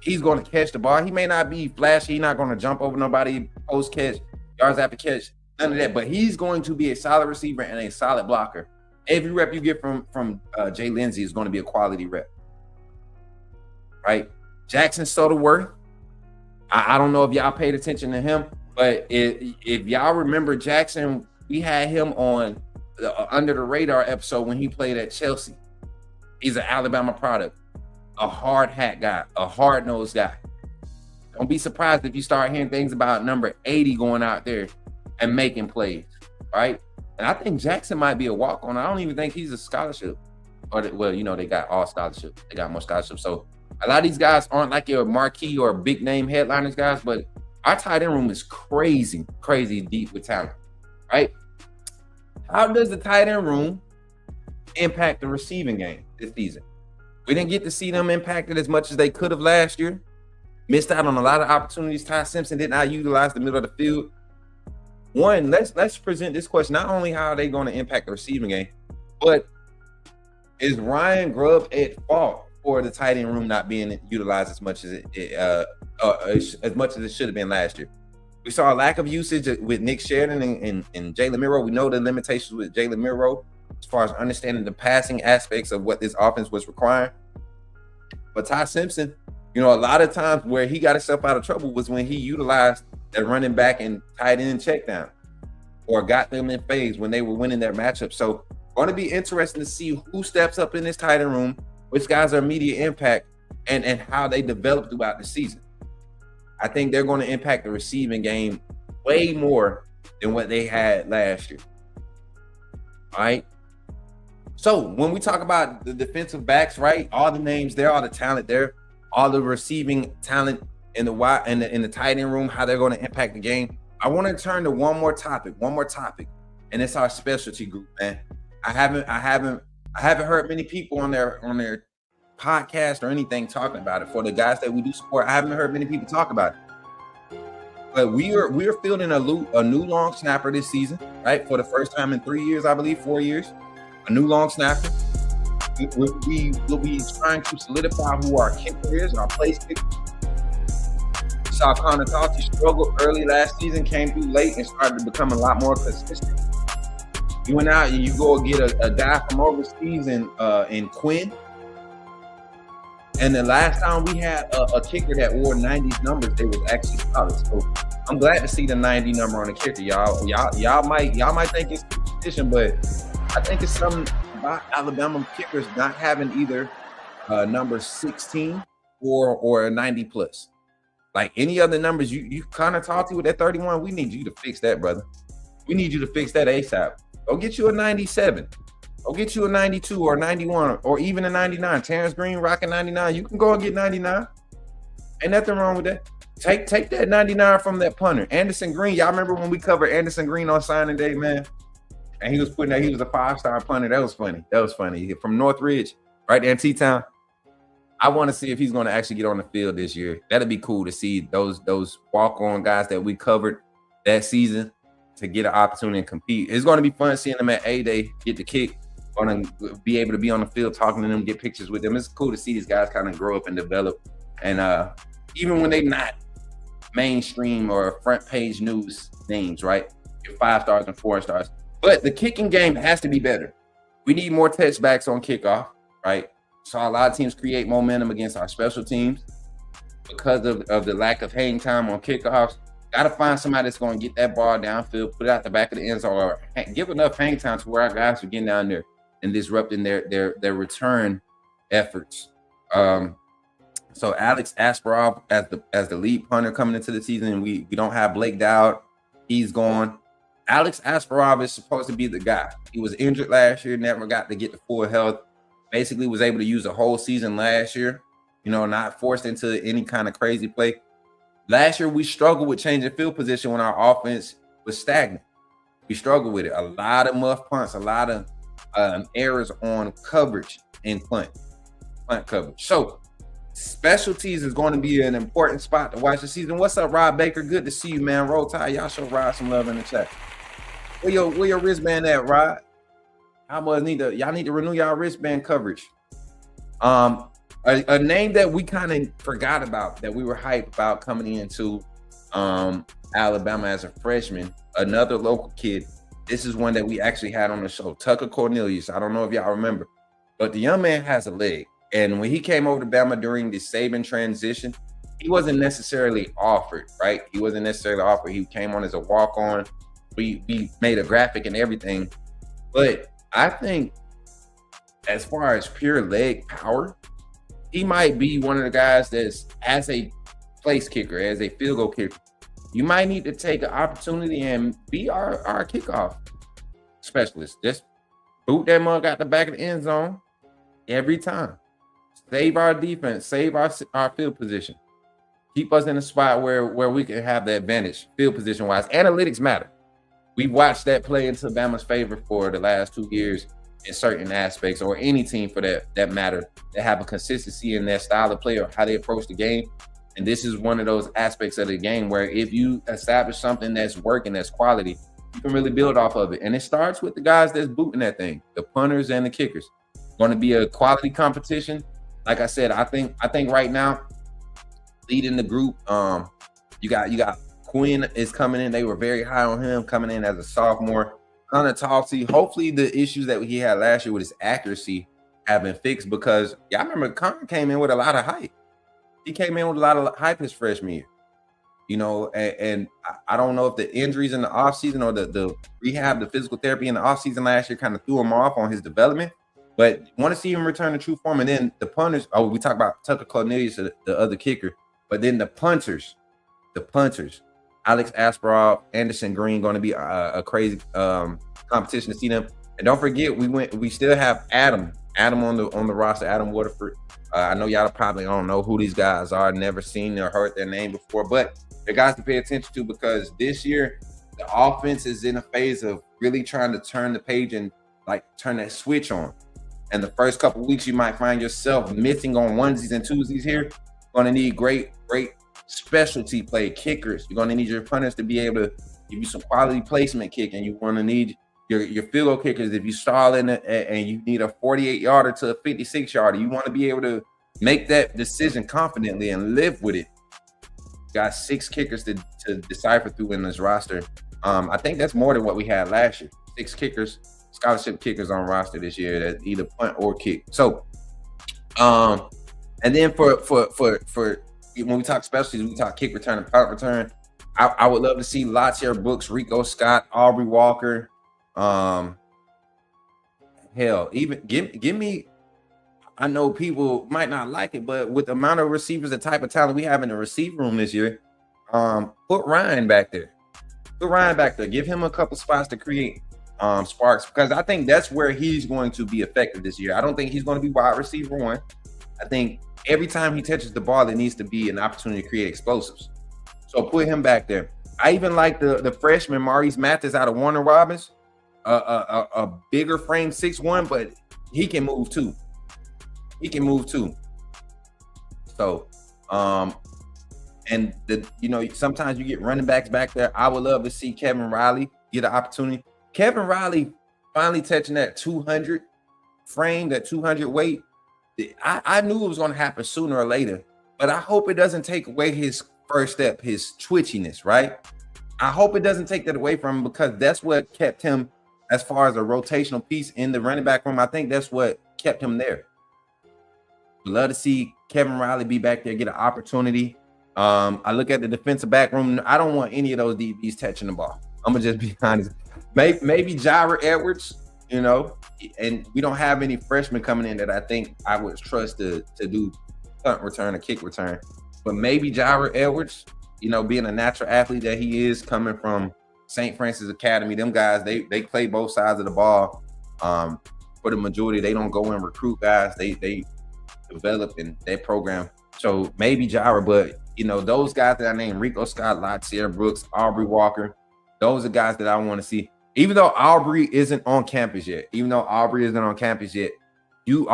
He's going to catch the ball. He may not be flashy. He's not going to jump over nobody, post catch, yards after catch, none of that. But he's going to be a solid receiver and a solid blocker. Every rep you get from Jay Lindsey is going to be a quality rep, right? Jackson Soderworth. I don't know if y'all paid attention to him, but if y'all remember Jackson, we had him on the Under the Radar episode when he played at Chelsea. He's an Alabama product, a hard hat guy, a hard-nosed guy. Don't be surprised if you start hearing things about number 80 going out there and making plays, right? And I think Jackson might be a walk-on. I don't even think he's a scholarship. They got all scholarships. They got more scholarships. So a lot of these guys aren't like your marquee or big-name headliners guys, but our tight end room is crazy, crazy deep with talent, right? How does the tight end room impact the receiving game this season? We didn't get to see them impacted as much as they could have last year. Missed out on a lot of opportunities. Ty Simpson did not utilize the middle of the field. One, let's present this question. Not only how are they going to impact the receiving game, but is Ryan Grubb at fault for the tight end room not being utilized as much as it should have been last year? We saw a lack of usage with Nick Sheridan and Jalen Milroe. We know the limitations with Jalen Milroe as far as understanding the passing aspects of what this offense was requiring. But Ty Simpson, a lot of times where he got himself out of trouble was when he utilized that running back and tight end check down or got them in phase when they were winning their matchup. So going to be interesting to see who steps up in this tight end room, which guys are immediate impact, and how they develop throughout the season. I think they're going to impact the receiving game way more than what they had last year. All right. So when we talk about the defensive backs, right? All the names there, all the talent there, all the receiving talent in the wide in the tight end room, how they're going to impact the game. I want to turn to one more topic, and it's our specialty group, man. I haven't heard many people on their podcast or anything talking about it. For the guys that we do support, I haven't heard many people talk about it. But we are fielding a new long snapper this season, right? For the first time in 3 years, I believe, 4 years. A new long snapper. We will be trying to solidify who our kicker is, our place kicker. We saw Connor Talty struggle early last season, came through late, and started to become a lot more consistent. You went out and you go and get a guy from overseas in Quinn. And the last time we had a kicker that wore 90s numbers, they was actually solid. So I'm glad to see the 90 number on the kicker, y'all. Y'all might think it's competition, but I think it's something about Alabama kickers not having either number 16 or a 90 plus. Like any other numbers, you kind of talk to with that 31. We need you to fix that, brother. We need you to fix that ASAP. Go get you a 97. Go get you a 92 or a 91 or even a 99. Terrence Green rocking 99. You can go and get 99. Ain't nothing wrong with that. Take that 99 from that punter. Anderson Green. Y'all remember when we covered Anderson Green on signing day, man? And he was a 5-star punter. That was funny. From Northridge, right there in T-Town. I want to see if he's going to actually get on the field this year. That'd be cool to see those walk-on guys that we covered that season to get an opportunity to compete. It's going to be fun seeing them at A-Day, get the kick, going to be able to be on the field, talking to them, get pictures with them. It's cool to see these guys kind of grow up and develop. And even when they're not mainstream or front page news names, right? You're 5 stars and 4 stars. But the kicking game has to be better. We need more touchbacks on kickoff, right? So a lot of teams create momentum against our special teams because of the lack of hang time on kickoffs. Got to find somebody that's going to get that ball downfield, put it out the back of the end zone, or give enough hang time to where our guys are getting down there and disrupting their return efforts. So Alex Asparov as the lead punter coming into the season. We don't have Blake Dowd. He's gone. Alex Asparov is supposed to be the guy. He was injured last year, never got to get the full health. Basically was able to use the whole season last year, not forced into any kind of crazy play. Last year, we struggled with changing field position when our offense was stagnant. We struggled with it. A lot of muff punts, a lot of errors on coverage in punt coverage. So specialties is going to be an important spot to watch the season. What's up, Rob Baker? Good to see you, man. Roll Tide. Y'all show Rod some love in the chat. Where your wristband at, Rod? Y'all need to renew y'all wristband coverage. A name that we kind of forgot about, that we were hyped about coming into Alabama as a freshman, another local kid. This is one that we actually had on the show, Tucker Cornelius. I don't know if y'all remember, but the young man has a leg. And when he came over to Bama during the Saban transition, he wasn't necessarily offered, right? He wasn't necessarily offered. He came on as a walk-on. We made a graphic and everything. But I think as far as pure leg power, he might be one of the guys that's, as a place kicker, as a field goal kicker, you might need to take an opportunity and be our kickoff specialist. Just boot that mug out the back of the end zone every time. Save our defense, save our field position. Keep us in a spot where we can have the advantage field position wise. Analytics matter. We've watched that play into Bama's favor for the last 2 years in certain aspects, or any team for that matter, that have a consistency in their style of play or how they approach the game. And this is one of those aspects of the game where if you establish something that's working, that's quality, you can really build off of it. And it starts with the guys that's booting that thing, the punters and the kickers. Going to be a quality competition. Like I said, I think right now, leading the group, you got Quinn is coming in. They were very high on him coming in as a sophomore. Connor Talty, hopefully the issues that he had last year with his accuracy have been fixed, because I remember Connor came in with a lot of hype. He came in with a lot of hype his freshman year. And I don't know if the injuries in the offseason or the rehab, the physical therapy in the offseason last year kind of threw him off on his development. But want to see him return to true form. And then the punters, we talk about Tucker Cornelius, the other kicker, but then the punters, Alex Asparov, Anderson Green, going to be a crazy competition to see them. And don't forget, we still have Adam on the roster, Adam Waterford. I know y'all probably don't know who these guys are, never seen or heard their name before, but they're guys to pay attention to because this year the offense is in a phase of really trying to turn the page and like turn that switch on. And the first couple weeks, you might find yourself missing on onesies and twosies here. You're going to need great specialty play kickers. You're going to need your punters to be able to give you some quality placement kicking. You want to need your field goal kickers. If you stall in it and you need a 48-yarder to a 56-yarder, you want to be able to make that decision confidently and live with it. Got 6 kickers to decipher through in this roster. I think that's more than what we had last year. 6 kickers, scholarship kickers on roster this year that either punt or kick. So, and then for when we talk specialties, we talk kick return and punt return. I would love to see Latier Brooks, Rico Scott, Aubrey Walker. Hell, even give me. I know people might not like it, but with the amount of receivers, the type of talent we have in the receiver room this year, put Ryan back there. Give him a couple spots to create sparks, because I think that's where he's going to be effective this year. I don't think he's going to be wide receiver one. I think every time he touches the ball, it needs to be an opportunity to create explosives. So put him back there. I even like the freshman Maurice Mathis out of Warner Robins, a bigger frame, 6'1", but he can move too. So, and sometimes you get running backs back there. I would love to see Kevin Riley get an opportunity. Kevin Riley finally touching that 200 frame, that 200 weight. I knew it was going to happen sooner or later, but I hope it doesn't take away his first step, his twitchiness, right? I hope it doesn't take that away from him, because that's what kept him as far as a rotational piece in the running back room. I think that's what kept him there. Love to see Kevin Riley be back there, get an opportunity. I look at the defensive back room. I don't want any of those DBs touching the ball. I'm going to just be honest. Maybe Jaira Edwards, and we don't have any freshmen coming in that I think I would trust to do punt return or kick return. But maybe Jaira Edwards, being a natural athlete that he is, coming from St. Francis Academy. Them guys, they play both sides of the ball. For the majority, they don't go and recruit guys. They develop in their program. So maybe Jaira, but those guys that I named, Rico Scott, Latier Brooks, Aubrey Walker, those are guys that I want to see. Even though Aubrey isn't on campus yet, all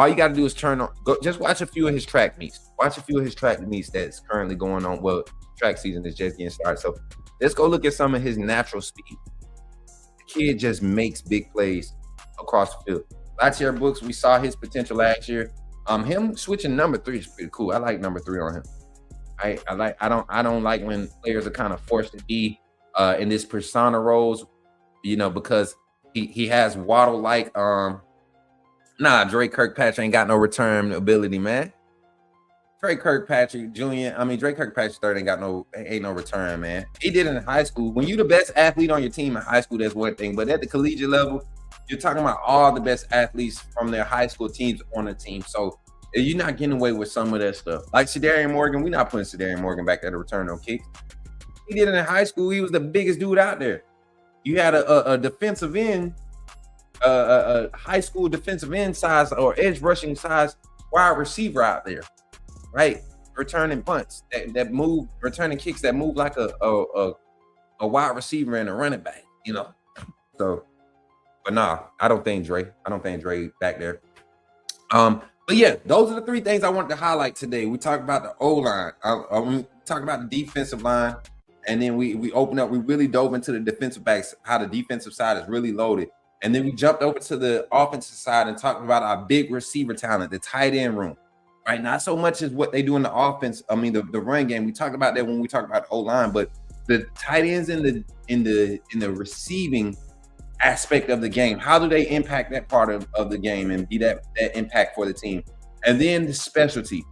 you got to do is just watch a few of his track meets. That's currently going on. Well, track season is just getting started. So let's go look at some of his natural speed. The kid just makes big plays across the field. Latier Brooks, we saw his potential last year. Him switching number 3 is pretty cool. I like number 3 on him. I don't like when players are kind of forced to be in this persona roles, because he has Waddle like Drake Kirkpatrick ain't got no return ability, man. Drake Kirkpatrick third ain't no return, man. He did it in high school. When you the best athlete on your team in high school, that's one thing. But at the collegiate level, you're talking about all the best athletes from their high school teams on the team. So you're not getting away with some of that stuff. Like Shadarian Morgan, we're not putting Shadarian Morgan back there to return no kicks. He did it in high school. He was the biggest dude out there. You had a defensive end, a high school defensive end size or edge rushing size wide receiver out there, right? Returning punts that move, returning kicks that move like a wide receiver and a running back, So, but nah, I don't think Dre back there. But yeah, those are the 3 things I wanted to highlight today. We talked about the O-line. We talked about the defensive line. And then we opened up, we really dove into the defensive backs, how the defensive side is really loaded. And then we jumped over to the offensive side and talked about our big receiver talent, the tight end room, right? Not so much as what they do in the offense. I mean, the run game. We talked about that when we talked about the O-line, but the tight ends in the receiving aspect of the game, how do they impact that part of the game and be that impact for the team? And then the specialty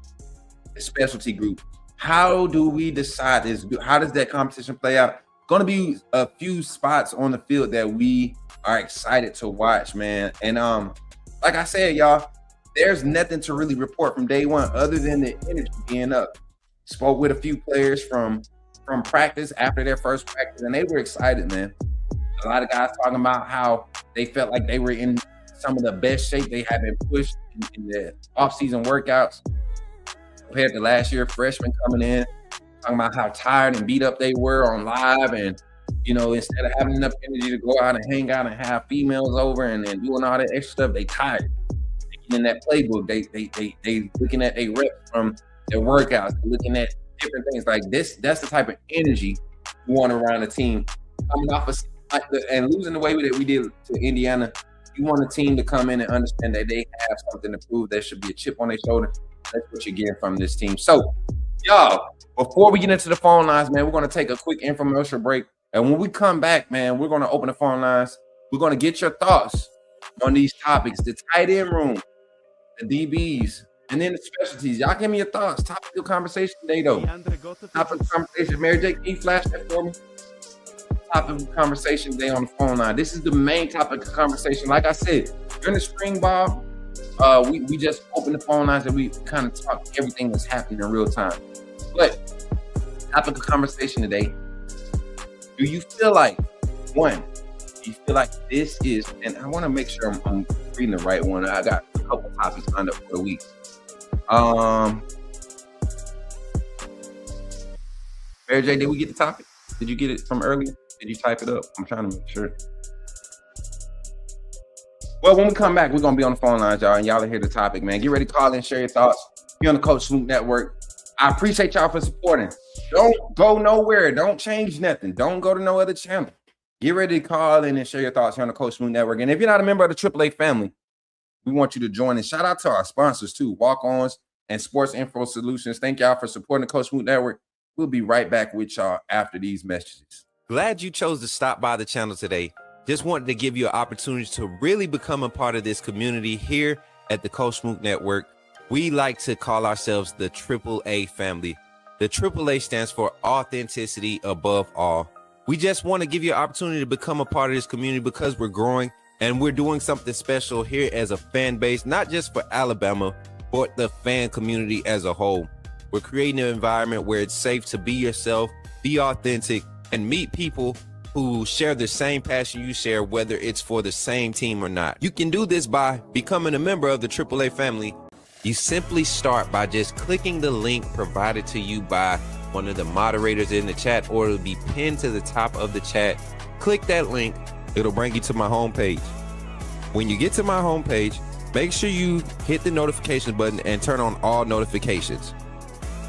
group. How do we decide this? How does that competition play out? Going to be a few spots on the field that we are excited to watch, man. And like I said, y'all, there's nothing to really report from day one other than the energy being up. Spoke with a few players from practice after their first practice, and they were excited, man. A lot of guys talking about how They felt like they were in some of the best shape they had been pushed in the offseason workouts compared to last year. Freshmen coming in, talking about how tired and beat up they were on live, and instead of having enough energy to go out and hang out and have females over and doing all that extra stuff, they tired. In that playbook, they looking at their reps from their workouts, looking at different things like this. That's the type of energy you want around a team coming off of and losing the way that we did to Indiana. You want a team to come in and understand that they have something to prove. There should be a chip on their shoulder. That's what you're getting from this team. So, y'all, before we get into the phone lines, man, we're going to take a quick infomercial break. And when we come back, man, we're going to open the phone lines. We're going to get your thoughts on these topics, the tight end room, the DBs, and then the specialties. Y'all give me your thoughts. Topic of conversation today, though. Topic of conversation. Mary J, can you flash that for me? Topic of conversation today on the phone line. This is the main topic of conversation. Like I said, during the spring ball, we just opened the phone lines and we kind of talked everything that's happening in real time. But topic of conversation today, do you feel like, do you feel like this is, and I want to make sure I'm reading the right one. I got a couple topics lined up for the week. Mary J, did we get the topic? Did you get it from earlier? Did you type it up? I'm trying to make sure. Well, when we come back, we're going to be on the phone lines, y'all, and y'all will hear the topic, man. Get ready to call in, share your thoughts. Be on the Coach Smook Network. I appreciate y'all for supporting. Don't go nowhere. Don't change nothing. Don't go to no other channel. Get ready to call in and share your thoughts here on the Coach Smook Network. And if you're not a member of the AAA family, we want you to join. And shout out to our sponsors, too, Walk-Ons and Sports Info Solutions. Thank y'all for supporting the Coach Smook Network. We'll be right back with y'all after these messages. Glad you chose to stop by the channel today. Just wanted to give you an opportunity to really become a part of this community here at the Coach Smook Network. We like to call ourselves the AAA family. The AAA stands for authenticity above all. We just want to give you an opportunity to become a part of this community because we're growing and we're doing something special here as a fan base, not just for Alabama, but the fan community as a whole. We're creating an environment where it's safe to be yourself, be authentic, and meet people who share the same passion you share, whether it's for the same team or not. You can do this by becoming a member of the AAA family. You simply start by just clicking the link provided to you by one of the moderators in the chat, or it'll be pinned to the top of the chat. Click that link. It'll bring you to my homepage. When you get to my homepage, make sure you hit the notification button and turn on all notifications.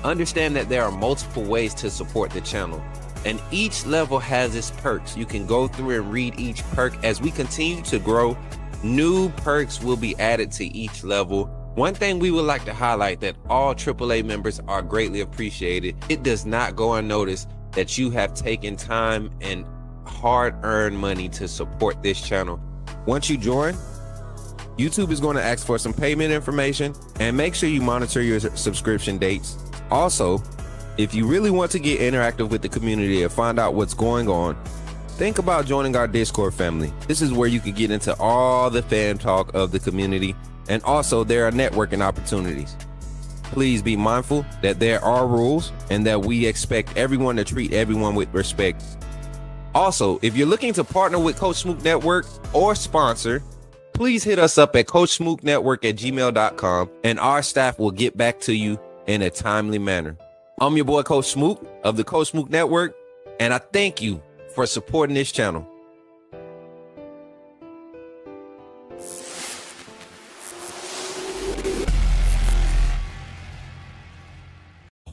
Understand that there are multiple ways to support the channel, and each level has its perks. You can go through and read each perk. As we continue to grow, new perks will be added to each level. One thing we would like to highlight that all AAA members are greatly appreciated. It does not go unnoticed that you have taken time and hard-earned money to support this channel. Once you join, YouTube is going to ask for some payment information, and make sure you monitor your subscription dates. Also, if you really want to get interactive with the community and find out what's going on, think about joining our Discord family. This is where you can get into all the fan talk of the community, and also there are networking opportunities. Please be mindful that there are rules and that we expect everyone to treat everyone with respect. Also, if you're looking to partner with Coach Smook Network or sponsor, please hit us up at coachsmooknetwork@gmail.com, and our staff will get back to you in a timely manner. I'm your boy, Coach Smook of the Coach Smook Network, and I thank you for supporting this channel.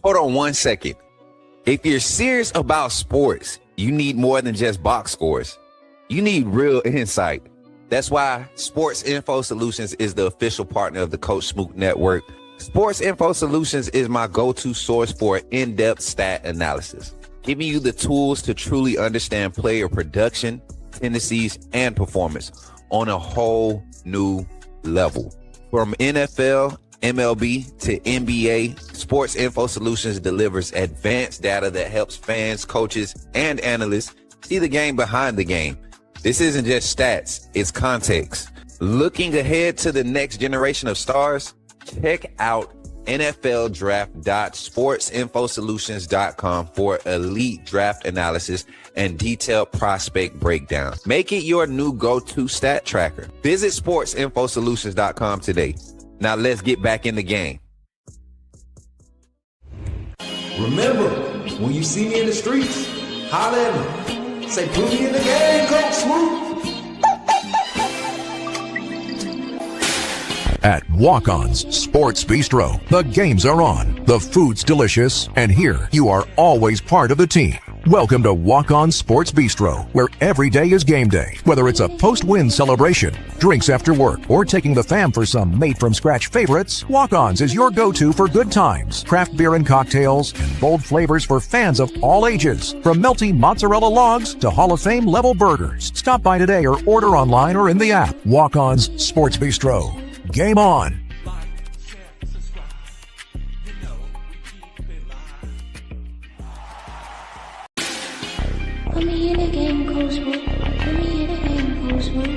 Hold on one second. If you're serious about sports, you need more than just box scores. You need real insight. That's why Sports Info Solutions is the official partner of the Coach Smook Network. Sports Info Solutions is my go-to source for in-depth stat analysis, giving you the tools to truly understand player production, tendencies, and performance on a whole new level. From NFL, MLB to NBA, Sports Info Solutions delivers advanced data that helps fans, coaches, and analysts see the game behind the game. This isn't just stats, it's context. Looking ahead to the next generation of stars? Check out nfldraft.sportsinfosolutions.com for elite draft analysis and detailed prospect breakdown. Make it your new go-to stat tracker. Visit sportsinfosolutions.com today. Now let's get back in the game. Remember, when you see me in the streets, holler at me. Say, put me in the game, Coach Smook. At Walk-On's Sports Bistro, the games are on, the food's delicious, and here you are always part of the team. Welcome to Walk-On Sports Bistro, where every day is game day. Whether it's a post-win celebration, drinks after work, or taking the fam for some made-from-scratch favorites, Walk-On's is your go-to for good times, craft beer and cocktails, and bold flavors for fans of all ages. From melty mozzarella logs to Hall of Fame level burgers. Stop by today or order online or in the app. Walk-On's Sports Bistro. Game on. Put me in a game, Coach Smook. Put me in a game, Coach Smook.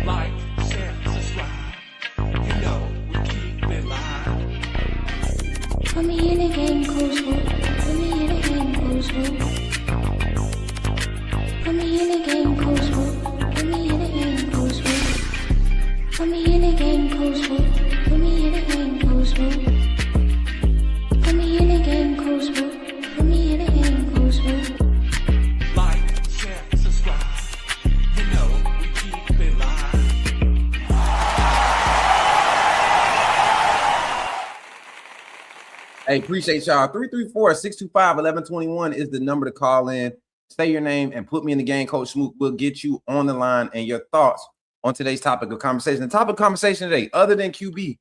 Like, share, subscribe. You know we keep it live. Put me in a game, Coach Smook. Put me in a game, Coach Smook. Put me in a game, Coach Smook. Put me in a game, Coach Smook. Put me in a game, Coach Smook. Put me in a game, Coach Smook. Put me in a game, Coach Smook. Put me in a game, Coach Smook. Like, share, subscribe. You know we keep it live. Hey, appreciate y'all. 334-625-1121 is the number to call in. Say your name and put me in the game. Coach Smook will get you on the line and your thoughts on today's topic of conversation. The topic of conversation today, other than QB,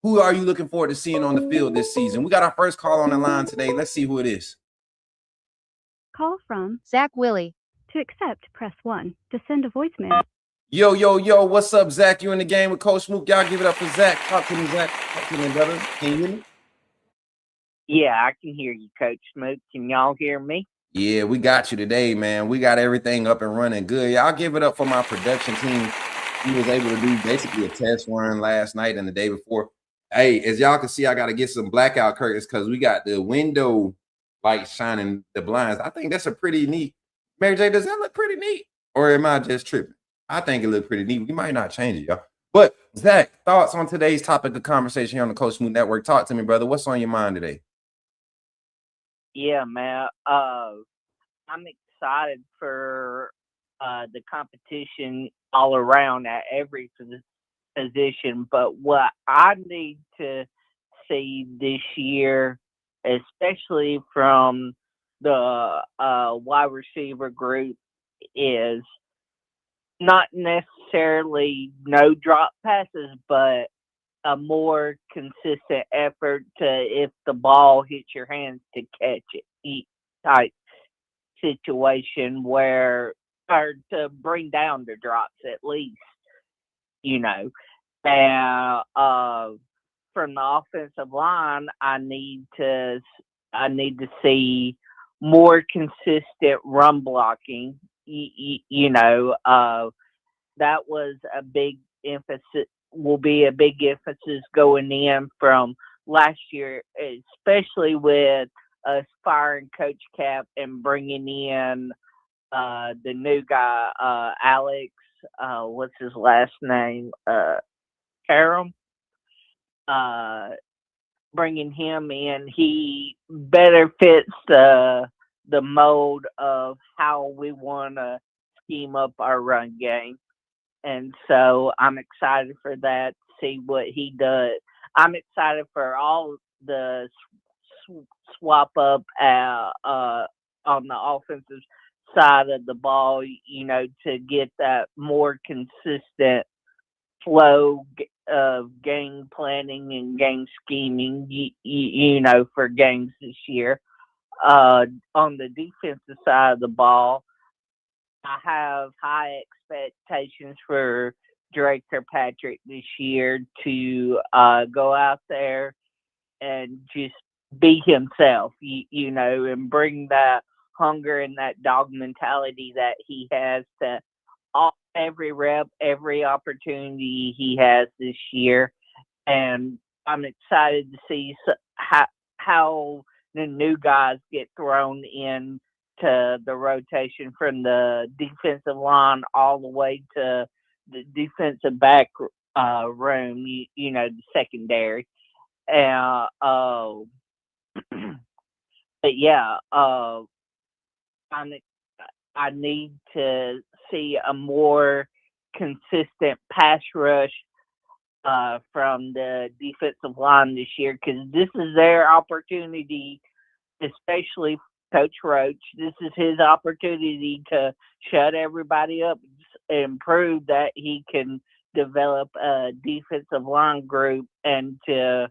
who are you looking forward to seeing on the field this season? We got our first call on the line today. Let's see who it is. Call from Zach Willie. to accept, press 1. To send a voicemail. Yo, what's up, Zach? You in the game with Coach Smook. Y'all give it up for Zach. Talk to me, Zach. Talk to me, brother. Can you hear me? Yeah, I can hear you, Coach Smook. Can y'all hear me? Yeah, we got you today, man. We got everything up and running good. Y'all give it up for my production team. He was able to do basically a test run last night and the day before. Hey, as y'all can see, I got to get some blackout curtains because we got the window light shining the blinds. I think that's a pretty neat. Mary J, does that look pretty neat? Or am I just tripping? I think it looked pretty neat. We might not change it, y'all. But Zach, thoughts on today's topic of conversation here on the Coach Smook Network. Talk to me, brother. What's on your mind today? Yeah, man. I'm excited for the competition all around at every position. But what I need to see this year, especially from the wide receiver group, is not necessarily no drop passes, but a more consistent effort to, if the ball hits your hands, to catch it type situation where, or to bring down the drops at least, you know. And from the offensive line, I need to see more consistent run blocking. You know, that was a big emphasis. Will be a big emphasis going in from last year, especially with us firing Coach Cap and bringing in the new guy, Alex. What's his last name? Karam. Bringing him in, he better fits the mold of how we want to scheme up our run game. And so I'm excited for that, to see what he does. I'm excited for all the swap up on the offensive side of the ball, you know, to get that more consistent flow of game planning and game scheming, you know, for games this year. On the defensive side of the ball, I have high expectations for Drake Kirkpatrick this year to go out there and just be himself, you know, and bring that hunger and that dog mentality that he has to every rep, every opportunity he has this year. And I'm excited to see how the new guys get thrown in to the rotation from the defensive line all the way to the defensive back room. You know, the secondary. And but yeah, I'm I need to see a more consistent pass rush from the defensive line this year, because this is their opportunity, especially Coach Roach. This is his opportunity to shut everybody up and prove that he can develop a defensive line group and to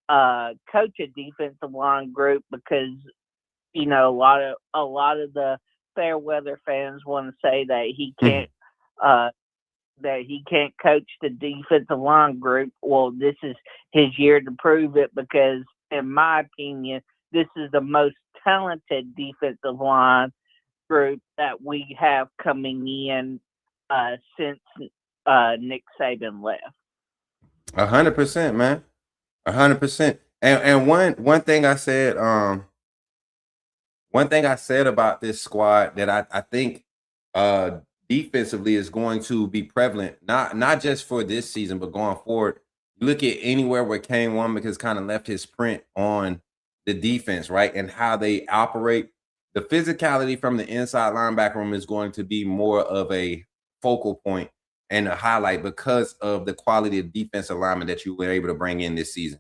coach a defensive line group, because you know a lot of the fair weather fans want to say that uh, he can't coach the defensive line group. Well, this is his year to prove it, because in my opinion, this is the most talented defensive line group that we have coming in since Nick Saban left. 100%, man. 100%. And one thing I said, about this squad that I think defensively is going to be prevalent, not just for this season, but going forward. You look at anywhere where Kane Wommack kind of left his print on the defense, right? And how they operate. The physicality from the inside linebacker room is going to be more of a focal point and a highlight because of the quality of defensive alignment that you were able to bring in this season.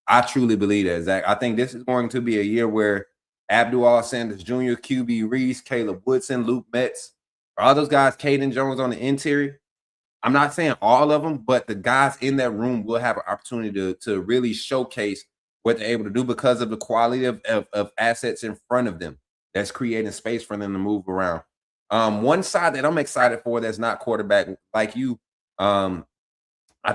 I truly believe that, Zach. I think this is going to be a year where Abdul Sanders Jr., QB Reese, Caleb Woodson, Luke Metz, all those guys, Caden Jones on the interior. I'm not saying all of them, but the guys in that room will have an opportunity to really showcase what they're able to do because of the quality of assets in front of them that's creating space for them to move around. One side that I'm excited for that's not quarterback like you, I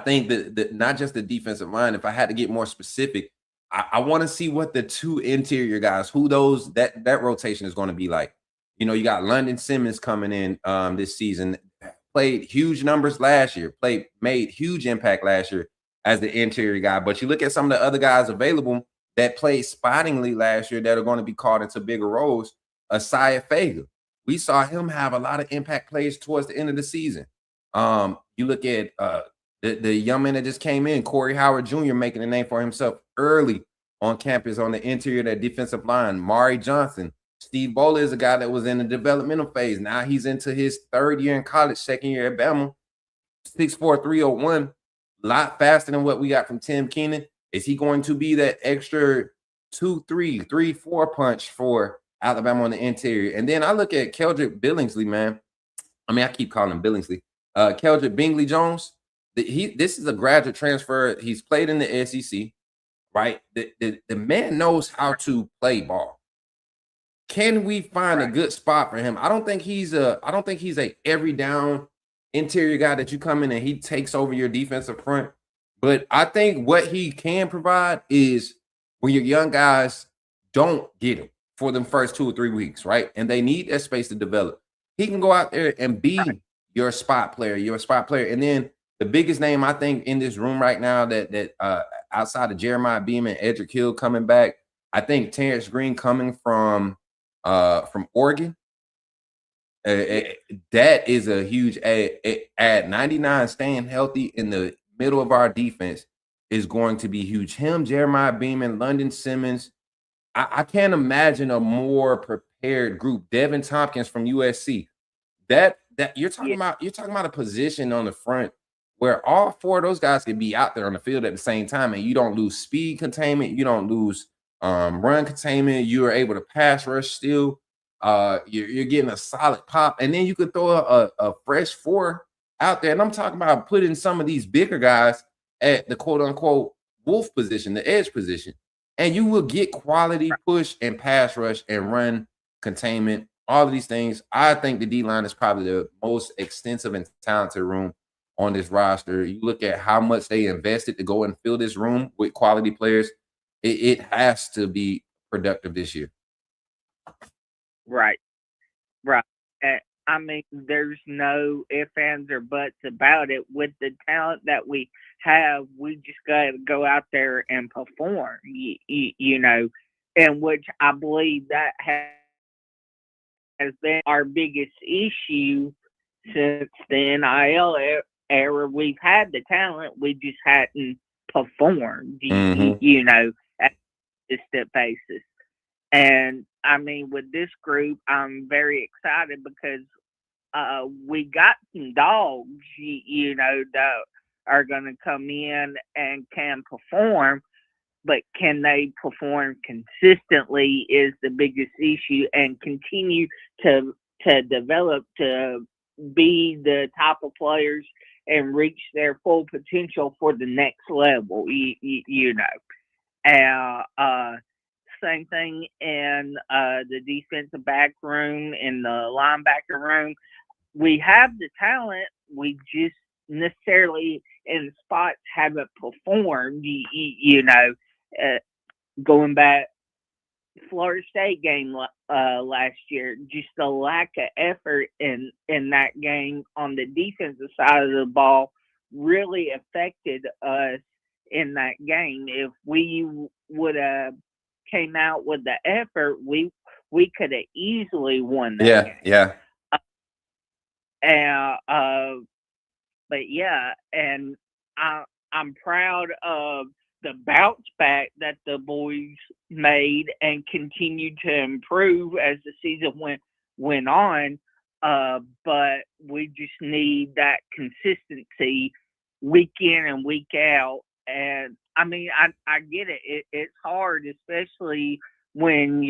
think that not just the defensive line. If I had to get more specific, I want to see what the two interior guys, who those that rotation is going to be like. You know, you got London Simmons coming in this season, played huge numbers last year, made huge impact last year as the interior guy. But you look at some of the other guys available that played spottingly last year that are going to be called into bigger roles. Asaya Fager, we saw him have a lot of impact plays towards the end of the season. You look at the young man that just came in, Corey Howard Jr., making a name for himself early on campus on the interior of that defensive line. Mari Johnson. Steve Bowler is a guy that was in the developmental phase. Now he's into his third year in college, second year at Bama. 6'4", 301, a lot faster than what we got from Tim Keenan. Is he going to be that extra 2-3, 3-4 punch for Alabama on the interior? And then I look at Keldrick Billingsley, man. I mean, I keep calling him Billingsley. Keldrick Bingley Jones. This is a graduate transfer. He's played in the SEC, right? The man knows how to play ball. Can we find a good spot for him? I don't think he's a every down interior guy that you come in and he takes over your defensive front. But I think what he can provide is when your young guys don't get him for them first 2 or 3 weeks, right? And they need that space to develop. He can go out there and be your spot player. And then the biggest name I think in this room right now that outside of Jeremiah Beaman, Edric Hill coming back, I think Terrence Green coming from Oregon. That is a huge add. 99 staying healthy in the middle of our defense is going to be huge. Him, Jeremiah Beaman, London Simmons. I can't imagine a more prepared group. Devin Tompkins from USC. That you're talking about a position on the front where all four of those guys can be out there on the field at the same time, and you don't lose speed containment, you don't lose run containment. You are able to pass rush still. You're getting a solid pop, and then you could throw a fresh 4 out there. And I'm talking about putting some of these bigger guys at the quote unquote wolf position, the edge position, and you will get quality push and pass rush and run containment. All of these things. I think the D line is probably the most extensive and talented room on this roster. You look at how much they invested to go and fill this room with quality players. It has to be productive this year. Right. I mean, there's no ifs, ands, or buts about it. With the talent that we have, we just got to go out there and perform, and which I believe that has been our biggest issue since the NIL era. We've had the talent, we just hadn't performed, at a consistent basis. And I mean, with this group, I'm very excited because we got some dogs, that are going to come in and can perform, but can they perform consistently is the biggest issue, and continue to develop to be the type of players and reach their full potential for the next level, Same thing in the defensive back room, in the linebacker room. We have the talent, we just necessarily in spots haven't performed, going back Florida State game last year, just the lack of effort in that game on the defensive side of the ball really affected us in that game. If we would have came out with the effort, we could have easily won that game. Yeah. But yeah, and I'm proud of the bounce back that the boys made and continued to improve as the season went on. But we just need that consistency week in and week out. And I mean, I get it. It's hard, especially when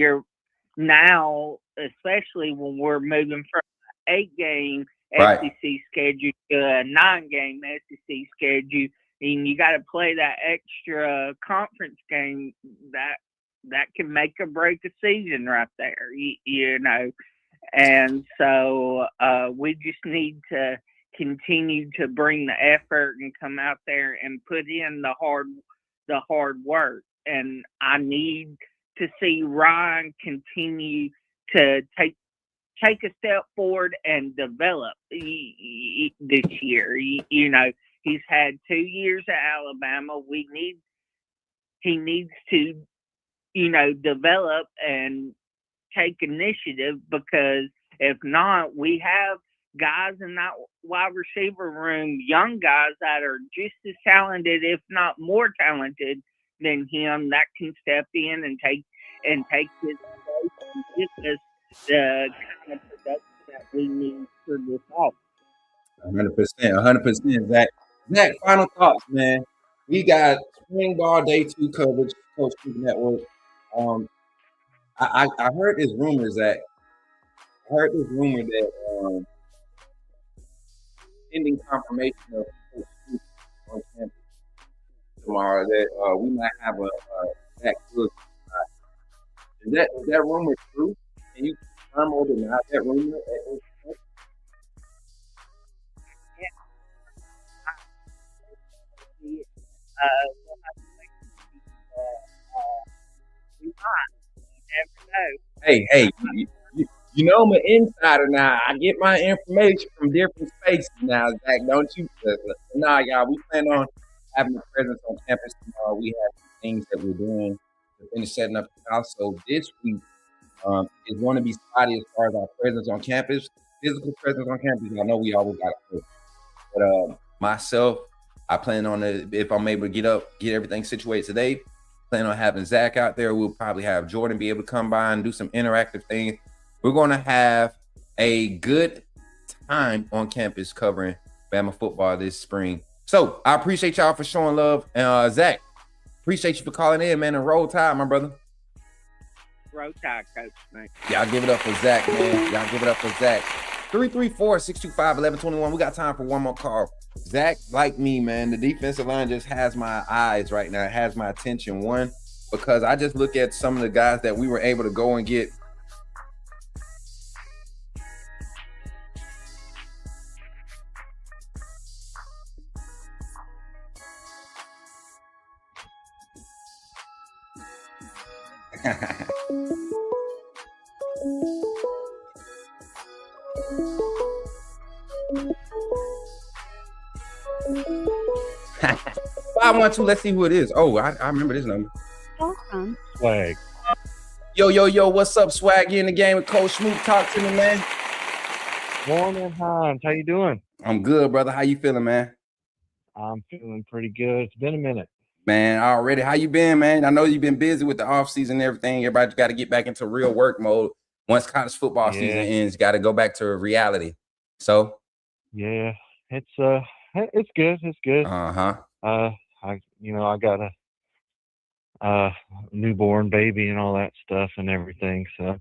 especially when we're moving from an 8-game Right. SEC schedule to a 9-game SEC schedule, and you got to play that extra conference game that can make or break a season right there, And so we just need to continue to bring the effort and come out there and put in the hard work. And I need to see Ryan continue to take a step forward and develop this year. He's had 2 years at Alabama. He needs to, develop and take initiative, because if not, we have guys in that wide receiver room, young guys that are just as talented, if not more talented than him, that can step in and take his place and give us the kind of production that we need for this offense. 100%, Zach. Zach, final thoughts, man. We got spring ball day 2 coverage, Coach Smook Network. I heard this rumor, Zach. That pending confirmation of Coach Smook on campus tomorrow, that we might have a Zach Cook. Is that rumor true? Can you confirm or deny that rumor at this point? Hey, I'm an insider now. I get my information from different spaces now, Zach, don't you? Nah, y'all, we plan on having a presence on campus tomorrow. We have some things that we're doing to finish setting up the house. So this week is going to be spotty as far as our presence on campus, physical presence on campus. I know we always got to, but myself, I plan on if I'm able to get everything situated today, plan on having Zach out there. We'll probably have Jordan be able to come by and do some interactive things. We're going to have a good time on campus covering Bama football this spring. So I appreciate y'all for showing love. And Zach, appreciate you for calling in, man. And roll tide, my brother. Roll tide, Coach. Thanks. Y'all give it up for Zach, man. 334-625-1121. We got time for one more call. Zach, like me, man, the defensive line just has my eyes right now. It has my attention. One, because I just look at some of the guys that we were able to go and get. 512. Let's see who it is. Oh, I remember this number. Call from Swag. Yo, what's up, Swag? You in the game with Coach Smook? Talk to me, man. Morning, Hans. How you doing? I'm good, brother. How you feeling, man? I'm feeling pretty good. It's been a minute. Man, already. How you been, man? I know you've been busy with the offseason and everything. Everybody's got to get back into real work mode. Once college football season ends, got to go back to reality. So, yeah, it's good. It's good. I got a newborn baby and all that stuff and everything. So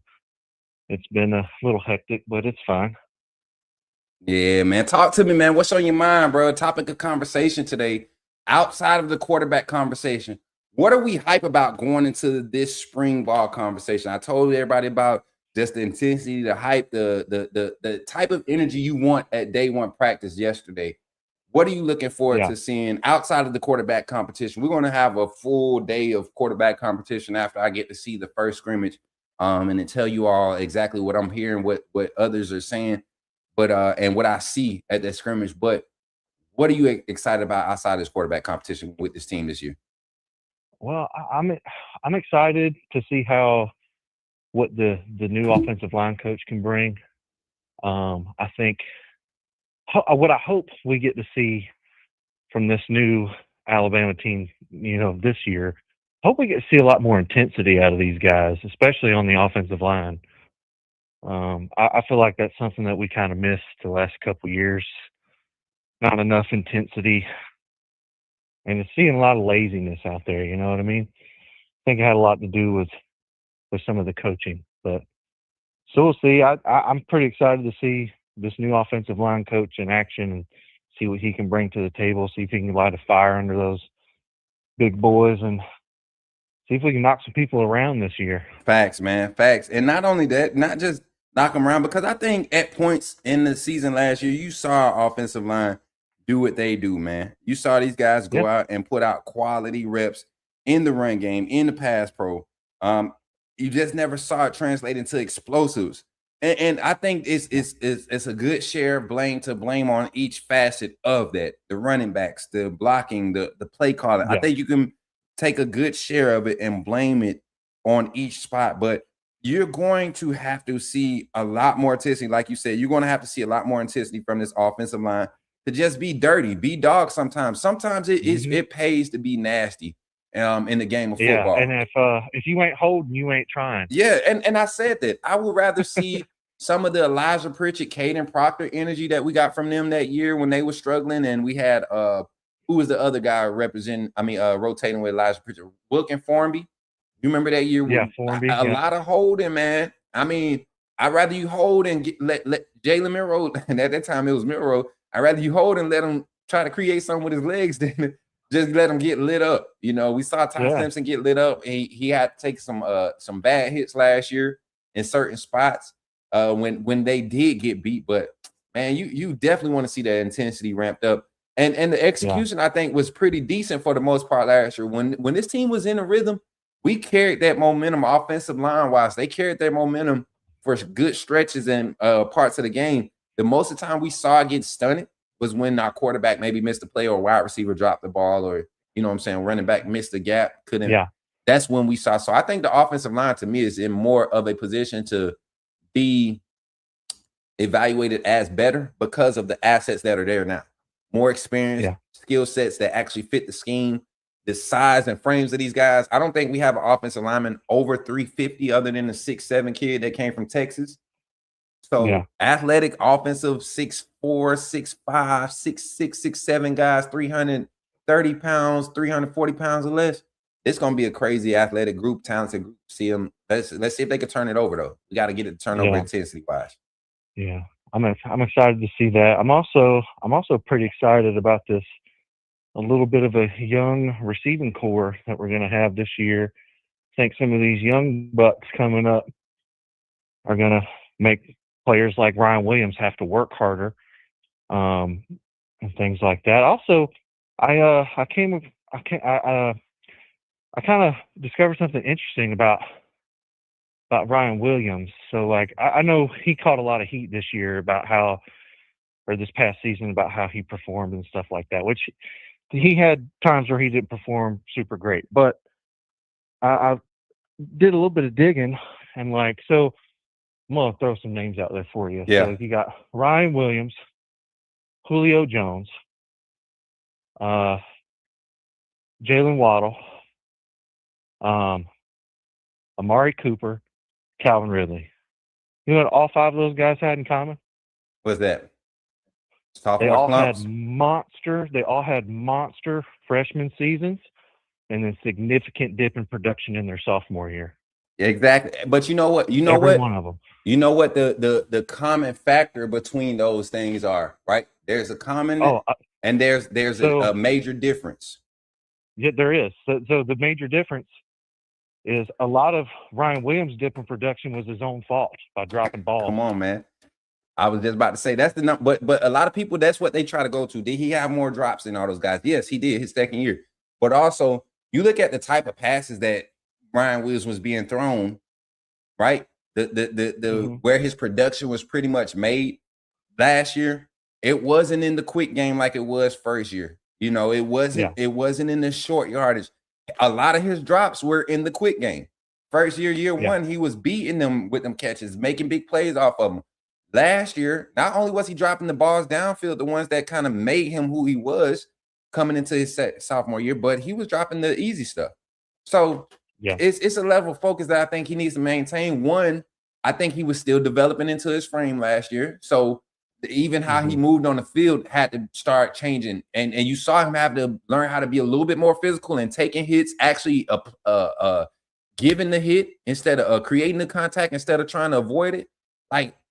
it's been a little hectic, but it's fine. Yeah, man. Talk to me, man. What's on your mind, bro? Topic of conversation today, outside of the quarterback conversation. What are we hype about going into this spring ball conversation? I told everybody about just the intensity, the hype, the type of energy you want at day one practice yesterday. What are you looking forward to seeing outside of the quarterback competition? We're going to have a full day of quarterback competition after I get to see the first scrimmage, and then tell you all exactly what I'm hearing, what others are saying, but and what I see at that scrimmage. But what are you excited about outside of this quarterback competition with this team this year? Well, I'm excited to see what the new offensive line coach can bring. I think what I hope we get to see from this new Alabama team, this year, hope we get to see a lot more intensity out of these guys, especially on the offensive line. I feel like that's something that we kind of missed the last couple of years. Not enough intensity, and it's seeing a lot of laziness out there. You know what I mean? I think it had a lot to do with some of the coaching, but so we'll see. I'm pretty excited to see this new offensive line coach in action and see what he can bring to the table. See if he can light a fire under those big boys and see if we can knock some people around this year. Facts, man. Facts. And not only that, not just knock them around, because I think at points in the season last year, you saw our offensive line do what they do, man. You saw these guys go out and put out quality reps in the run game, in the pass pro. You just never saw it translate into explosives. And I think it's a good share of blame to blame on each facet of that. The running backs, the blocking, the play calling. I think you can take a good share of it and blame it on each spot. But you're going to have to see a lot more intensity. Like you said, you're going to have to see a lot more intensity from this offensive line to just be dirty, be dog sometimes. Sometimes it pays to be nasty in the game of football. Yeah, and if you ain't holding, you ain't trying. Yeah, and I said that. I would rather see some of the Elijah Pritchett, Caden Proctor energy that we got from them that year when they were struggling, and we had who was the other guy rotating with Elijah Pritchett? Wilkin Formby. You remember that year? Yeah, Formby. A lot of holding, man. I mean, I'd rather you hold and let Jalen Milroe, and at that time it was Milroe. I'd rather you hold and let him try to create something with his legs than just let him get lit up. We saw Ty Simpson get lit up. He had to take some bad hits last year in certain spots when they did get beat. But man, you definitely want to see that intensity ramped up. And the execution, I think, was pretty decent for the most part last year. When this team was in a rhythm, we carried that momentum offensive line-wise. They carried that momentum for good stretches and parts of the game. The most of the time we saw it get stunted was when our quarterback maybe missed a play or a wide receiver dropped the ball or, running back missed the gap. Couldn't. Yeah. That's when we saw. So I think the offensive line to me is in more of a position to be evaluated as better because of the assets that are there now. More experience, skill sets that actually fit the scheme, the size and frames of these guys. I don't think we have an offensive lineman over 350 other than the 6'7" kid that came from Texas. So athletic, offensive, 6'4", 6'5", 6'6", 6'7" guys, 330 pounds, 340 pounds or less. It's going to be a crazy athletic group, talented group. See them. Let's see if they can turn it over, though. We got to get it to turn over intensity-wise. Yeah, I'm excited to see that. I'm also pretty excited about this. A little bit of a young receiving core that we're going to have this year. I think some of these young bucks coming up are going to make players like Ryan Williams have to work harder, and things like that. Also, I kind of discovered something interesting about Ryan Williams. So, I know he caught a lot of heat this year about how or this past season about how he performed and stuff like that, which he had times where he didn't perform super great. But I did a little bit of digging, and so I'm going to throw some names out there for you. Yeah. So you got Ryan Williams, Julio Jones, Jalen Waddle, Amari Cooper, Calvin Ridley. You know what all 5 of those guys had in common? What's that? They Sophomore all slumps? had monster freshman seasons, and then significant dip in production in their sophomore year. Exactly. But you know what? Every one of them. You know what the common factor between those things are, right? There's a common and there's a major difference. Yeah, there is. So the major difference is a lot of Ryan Williams' dip in production was his own fault by dropping balls. Come on, man. I was just about to say that's the number, but a lot of people, that's what they try to go to. Did he have more drops than all those guys? Yes, he did his second year. But also, you look at the type of passes that Ryan Williams was being thrown, right? The where his production was pretty much made last year. It wasn't in the quick game like it was first year. You know, it wasn't in the short yardage. A lot of his drops were in the quick game. First year one, he was beating them with them catches, making big plays off of them. Last year, not only was he dropping the balls downfield, the ones that kind of made him who he was coming into his sophomore year, but he was dropping the easy stuff. So it's a level of focus that I think he needs to maintain. One, I think he was still developing into his frame last year. So even how he moved on the field had to start changing. And you saw him have to learn how to be a little bit more physical and taking hits, actually giving the hit instead of creating the contact instead of trying to avoid it.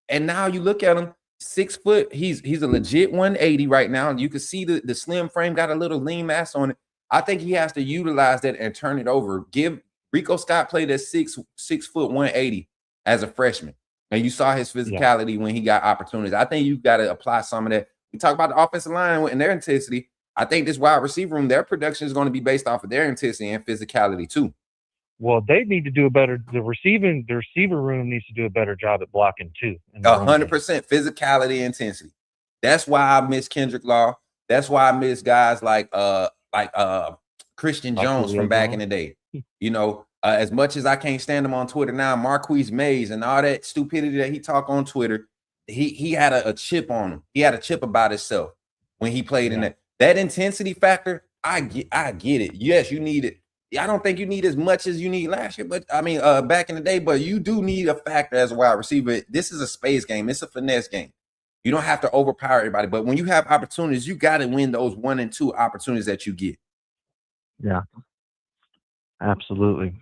And now you look at him, 6 foot, he's a legit 180 right now. And you can see the slim frame got a little lean mass on it. I think he has to utilize that and turn it over. Rico Scott played at 6 foot 180 as a freshman. And you saw his physicality when he got opportunities. I think you've got to apply some of that. We talk about the offensive line and their intensity. I think this wide receiver room, their production is going to be based off of their intensity and physicality too. Well, they need to do a better. The receiver room needs to do a better job at blocking too. 100% physicality, intensity. That's why I miss Kendrick Law. That's why I miss guys like Christian Jones from back in the day. You know, as much as I can't stand him on Twitter now, Marquise Mays and all that stupidity that he talk on Twitter, he had a chip on him. He had a chip about himself when he played in that intensity factor. I get it. Yes, you need it. I don't think you need as much as you need last year, but I mean, back in the day, but you do need a factor as a wide receiver. This is a space game. It's a finesse game. You don't have to overpower everybody, but when you have opportunities, you got to win those 1 and 2 opportunities that you get. Yeah, absolutely.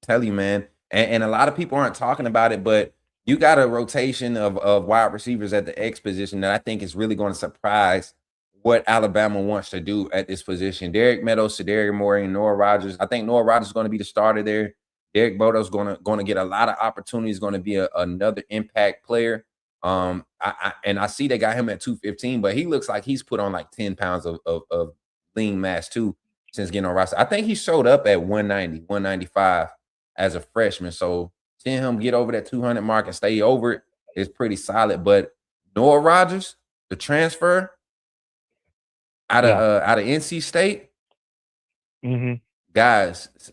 Tell you, man. And a lot of people aren't talking about it, but you got a rotation of wide receivers at the X position that I think is really going to surprise what Alabama wants to do at this position. Derek Meadows, Sedarius Moore, and Noah Rogers. I think Noah Rogers is going to be the starter there. Derek Bodo's going to get a lot of opportunities, going to be another impact player. I see they got him at 215, but he looks like he's put on like 10 pounds of lean mass too since getting on roster. I think he showed up at 190, 195 as a freshman. So seeing him get over that 200 mark and stay over it is pretty solid. But Noah Rogers, the transfer out of NC State, guys,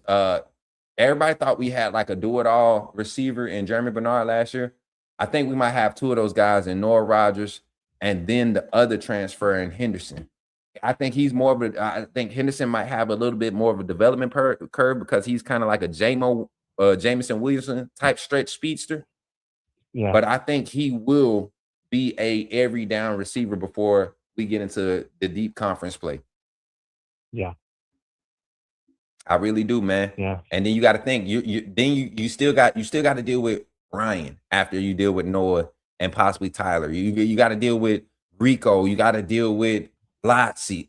everybody thought we had like a do-it-all receiver in Jeremy Bernard last year. I think we might have 2 of those guys in Noah Rogers and then the other transfer in Henderson. I think he's more of a. I think Henderson might have a little bit more of a development curve because he's kind of like a Jameson Williamson type stretch speedster. Yeah. But I think he will be a every down receiver before we get into the deep conference play. Yeah. I really do, man. Yeah. And then you got to think you still got to deal with Ryan after you deal with Noah and possibly Tyler. You got to deal with Rico. You got to deal with Lottie.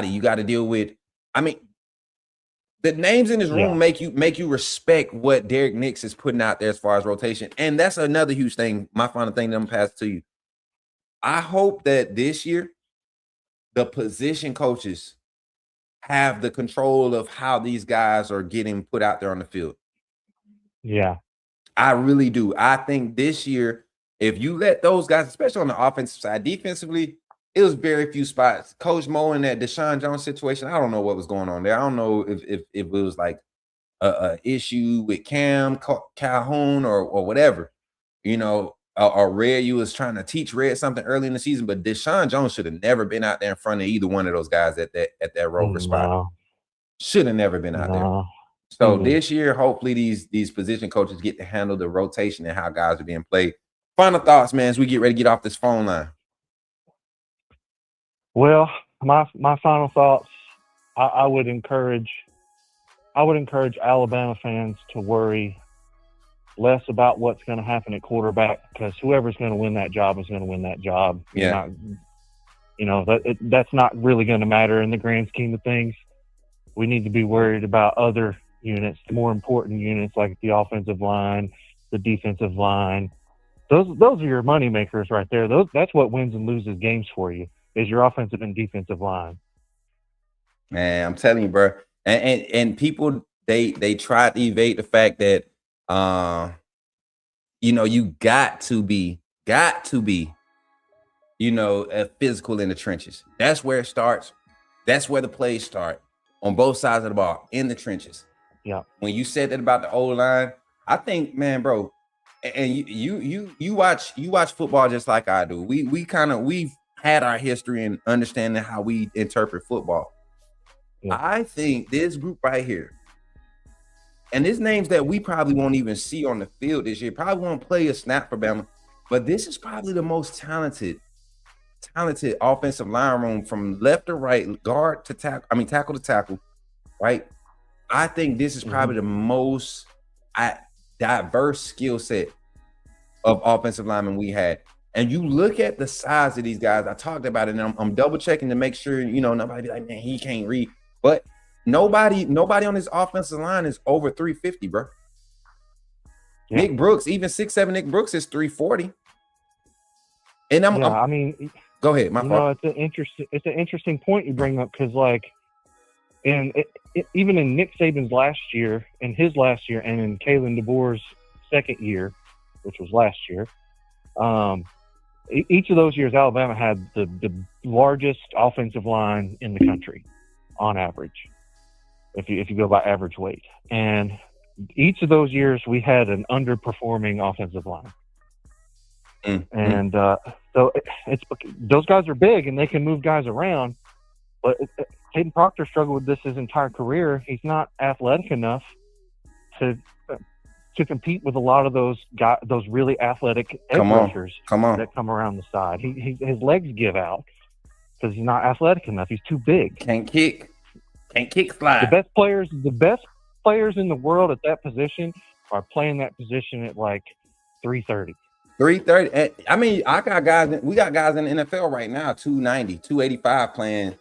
You got to deal with. The names in this room make you respect what Derek Nix is putting out there as far as rotation, and that's another huge thing. My final thing that I'm passing to you. I hope that this year the position coaches have the control of how these guys are getting put out there on the field. Yeah. I really do. I think this year If you let those guys, especially on the offensive side, defensively, it was very few spots. Coach Mo in that Deshaun Jones situation, I don't know what was going on there. I don't know if it was like a issue with Calhoun or whatever, or Red. You was trying to teach Red something early in the season, but Deshaun Jones should have never been out there in front of either one of those guys at that rover spot. Should have never been out there. So this year, hopefully these position coaches get to handle the rotation and how guys are being played. Final thoughts, man, as we get ready to get off this phone line. Well, my final thoughts, I would encourage Alabama fans to worry less about what's going to happen at quarterback, because whoever's going to win that job is going to win that job. Yeah. That's not really going to matter in the grand scheme of things. We need to be worried about other units, more important units like the offensive line, the defensive line. Those are your money makers right there. That's what wins and loses games for you, is your offensive and defensive line. Man, I'm telling you, bro. And people they try to evade the fact that you got to be physical in the trenches. That's where it starts. That's where the plays start on both sides of the ball, in the trenches. Yeah. When you said that about the O-line, I think, man, bro, and you watch football just like I do. We've had our history and understanding how we interpret football. Yeah. I think this group right here, and there's names that we probably won't even see on the field this year, probably won't play a snap for Bama, but this is probably the most talented offensive line room from left to right, guard to tackle, tackle to tackle, right? I think this is probably the most diverse skill set of offensive linemen we had. And you look at the size of these guys. I talked about it, and I'm double checking to make sure, nobody be like, man, he can't read. But nobody on this offensive line is over 350, bro. Yeah. Nick Brooks, even 6'7" Nick Brooks is 340. And go ahead, my fault. It's an interesting point you bring up, because even in Nick Saban's last year, and in Kalen DeBoer's second year, which was last year, each of those years, Alabama had the largest offensive line in the country on average, if you go by average weight. And each of those years, we had an underperforming offensive line. And so those guys are big and they can move guys around, but Hayden Proctor struggled with this his entire career. He's not athletic enough to compete with a lot of those really athletic edge rushers that come around the side. His legs give out because he's not athletic enough. He's too big. Can't kick slide. The best players in the world at that position are playing that position at like 330. 330. I got guys. We got guys in the NFL right now, 290, 285 playing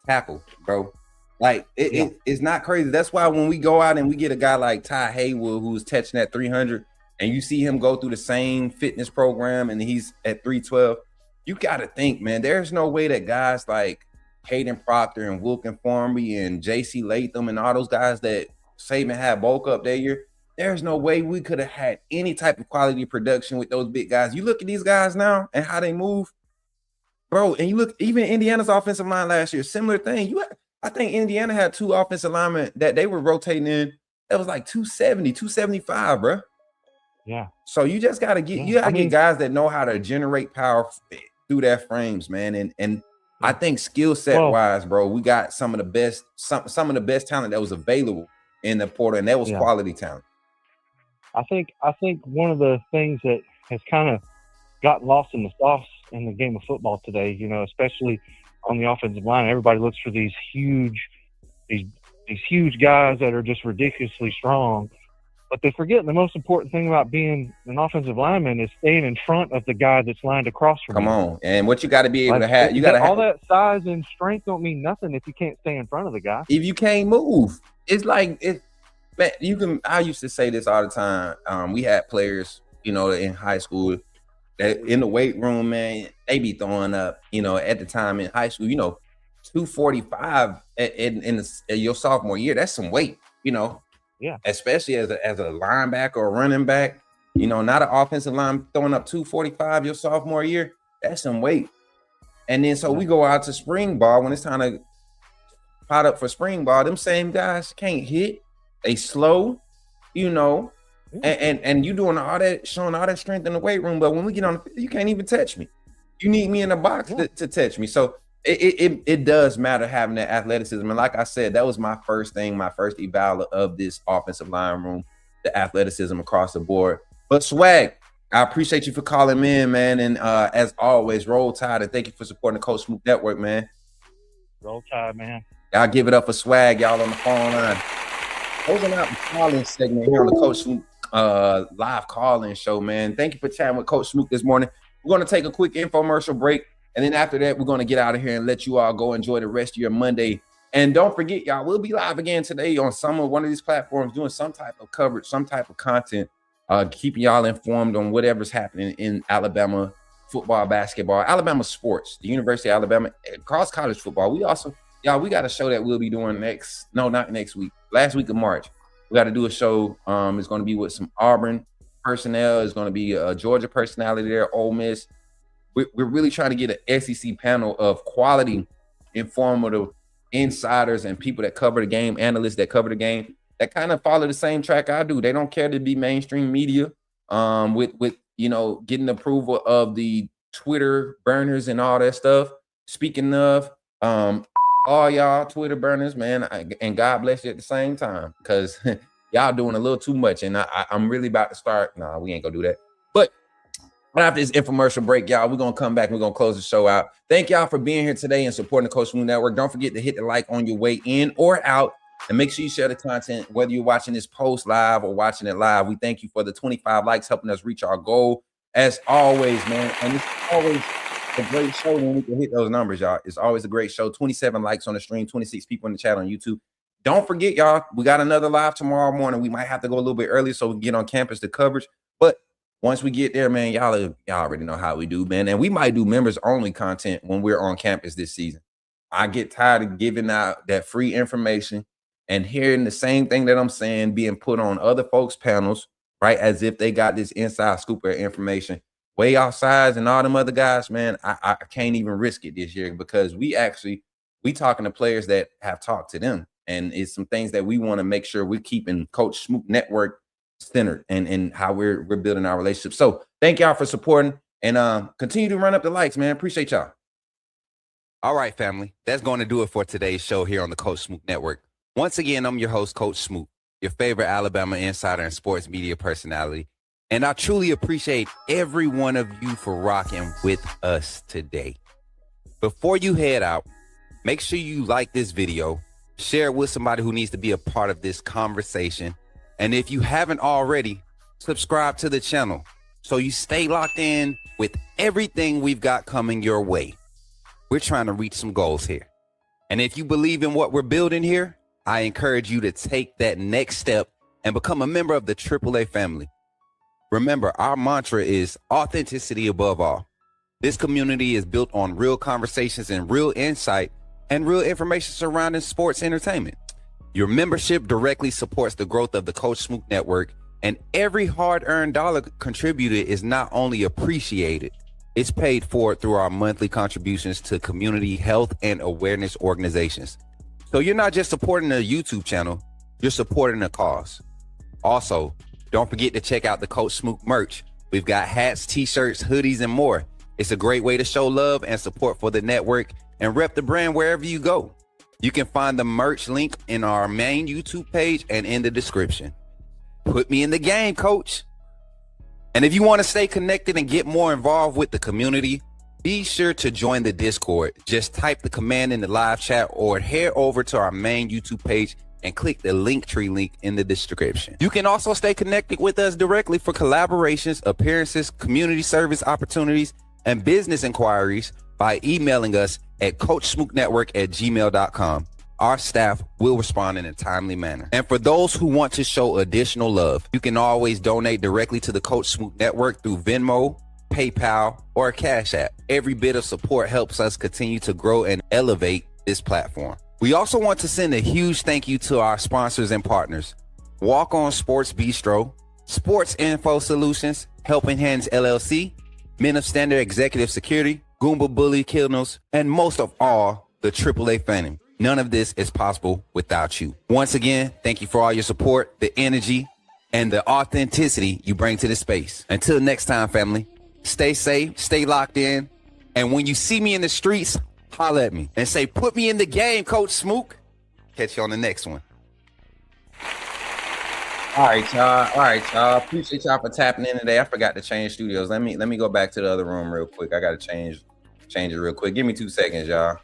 tackle, bro. Like it's not crazy. That's why when we go out and we get a guy like Ty Haywood who's touching at 300, and you see him go through the same fitness program and he's at 312, you got to think, man, there's no way that guys like Hayden Proctor and Wilkin Formby and J.C. Latham and all those guys that Saban had bulk up that year, there's no way we could have had any type of quality production with those big guys. You look at these guys now and how they move, bro, and you look, even Indiana's offensive line last year, similar thing. I think Indiana had two offensive linemen that they were rotating in. That was like 270, 275, bro. Yeah. So you just got to get, get guys that know how to generate power through their frames, man. And I think skill set wise, bro, we got some of the best talent that was available in the portal, and that was quality talent. I think one of the things that has kind of got lost in the sauce in the game of football today, especially on the offensive line, everybody looks for these huge guys that are just ridiculously strong, but they forget the most important thing about being an offensive lineman is staying in front of the guy that's lined across from you. Come on, and what you got to be able to have, you got to all that size and strength don't mean nothing if you can't stay in front of the guy. If you can't move, it's like man, you can. I used to say this all the time. We had players, in high school, that in the weight room, man, they be throwing up, at the time in high school, 245 in your sophomore year. That's some weight, Yeah. Especially as a linebacker or running back. You know, not an offensive line throwing up 245 your sophomore year. That's some weight. And then so we go out to spring ball when it's time to pot up for spring ball. Them same guys can't hit. They slow, you know, and you doing all that, showing all that strength in the weight room. But when we get on the field, you can't even touch me. You need me in the box to touch me. So it does matter having that athleticism. And like I said, that was my first thing, my first eval of this offensive line room, the athleticism across the board. But Swag, I appreciate you for calling in, man. And as always, roll tide, and thank you for supporting the Coach Smook Network, man. Roll tide, man. Y'all give it up for Swag, y'all on the phone line. Closing out the call-in segment here on the Coach Smook live call-in show, man. Thank you for chatting with Coach Smook this morning. We're going to take a quick infomercial break, and then after that, we're going to get out of here and let you all go enjoy the rest of your Monday. And don't forget, y'all, we'll be live again today on one of these platforms doing some type of coverage, some type of content, keeping y'all informed on whatever's happening in Alabama football, basketball, Alabama sports, the University of Alabama, across college football. We also, y'all, we got a show that we'll be doing not next week, last week of March. We got to do a show. It's going to be with some Auburn personnel. It's going to be a Georgia personality there, Ole Miss. We're really trying to get an SEC panel of quality, informative insiders and people that cover the game, analysts that cover the game, that kind of follow the same track I do. They don't care to be mainstream media with you know, getting approval of the Twitter burners and all that stuff. Speaking of, all y'all Twitter burners, man, and God bless you at the same time, because y'all doing a little too much, and I'm really about to start. Nah, we ain't gonna do that. But after this infomercial break, y'all, we're gonna come back and we're gonna close the show out. Thank y'all for being here today and supporting the Coach Smook Network. Don't forget to hit the like on your way in or out, and make sure you share the content, whether you're watching this post live or watching it live. We thank you for the 25 likes, helping us reach our goal as always, man. And it's always a great show when we can hit those numbers, y'all. It's always a great show. 27 likes on the stream, 26 people in the chat on YouTube. Don't forget, y'all, we got another live tomorrow morning. We might have to go a little bit early so we can get on campus to coverage. But once we get there, man, y'all already know how we do, man. And we might do members-only content when we're on campus this season. I get tired of giving out that free information and hearing the same thing that I'm saying being put on other folks' panels, right, as if they got this inside scoop of information. Way outside and all them other guys, man, I can't even risk it this year, because we talking to players that have talked to them. And it's some things that we want to make sure we're keeping Coach Smook Network centered and how we're building our relationship. So thank y'all for supporting, and continue to run up the likes, man. Appreciate y'all. All right, family. That's going to do it for today's show here on the Coach Smook Network. Once again, I'm your host, Coach Smook, your favorite Alabama insider and sports media personality. And I truly appreciate every one of you for rocking with us today. Before you head out, make sure you like this video, share it with somebody who needs to be a part of this conversation. And if you haven't already, subscribe to the channel so you stay locked in with everything we've got coming your way. We're trying to reach some goals here. And if you believe in what we're building here, I encourage you to take that next step and become a member of the AAA family. Remember, our mantra is authenticity above all. This community is built on real conversations and real insight and real information surrounding sports entertainment. Your membership directly supports the growth of the Coach Smook Network, and every hard-earned dollar contributed is not only appreciated, it's paid for through our monthly contributions to community health and awareness organizations. So you're not just supporting a YouTube channel, you're supporting a cause. Also, don't forget to check out the Coach Smook merch. We've got hats, t-shirts, hoodies, and more. It's a great way to show love and support for the network and rep the brand wherever you go. You can find the merch link in our main YouTube page and in the description. Put me in the game, coach. And if you want to stay connected and get more involved with the community, be sure to join the Discord. Just type the command in the live chat or head over to our main YouTube page and click the Linktree link in the description. You can also stay connected with us directly for collaborations, appearances, community service opportunities, and business inquiries by emailing us at coachsmooknetwork@gmail.com. Our staff will respond in a timely manner. And for those who want to show additional love, you can always donate directly to the Coach Smook Network through Venmo, PayPal, or a Cash App. Every bit of support helps us continue to grow and elevate this platform. We also want to send a huge thank you to our sponsors and partners: Walk On Sports Bistro, Sports Info Solutions, Helping Hands LLC, Men of Standard Executive Security, Goomba Bully Killnos, and most of all, the AAA Phantom. None of this is possible without you. Once again, thank you for all your support, the energy, and the authenticity you bring to this space. Until next time, family, stay safe, stay locked in, and when you see me in the streets, holler at me and say, put me in the game, Coach Smook. Catch you on the next one. All right, y'all. Appreciate y'all for tapping in today. I forgot to change studios. Let me go back to the other room real quick. I gotta change it real quick. Give me 2 seconds, y'all.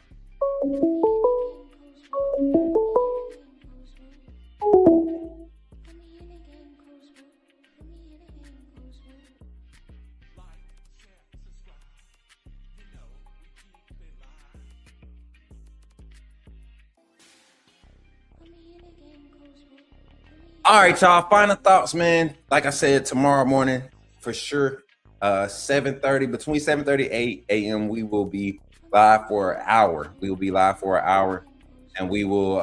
All right, y'all. Final thoughts, man. Like I said, tomorrow morning, for sure, 7:30, between 7:30 and 8 a.m., we will be live for an hour. And we will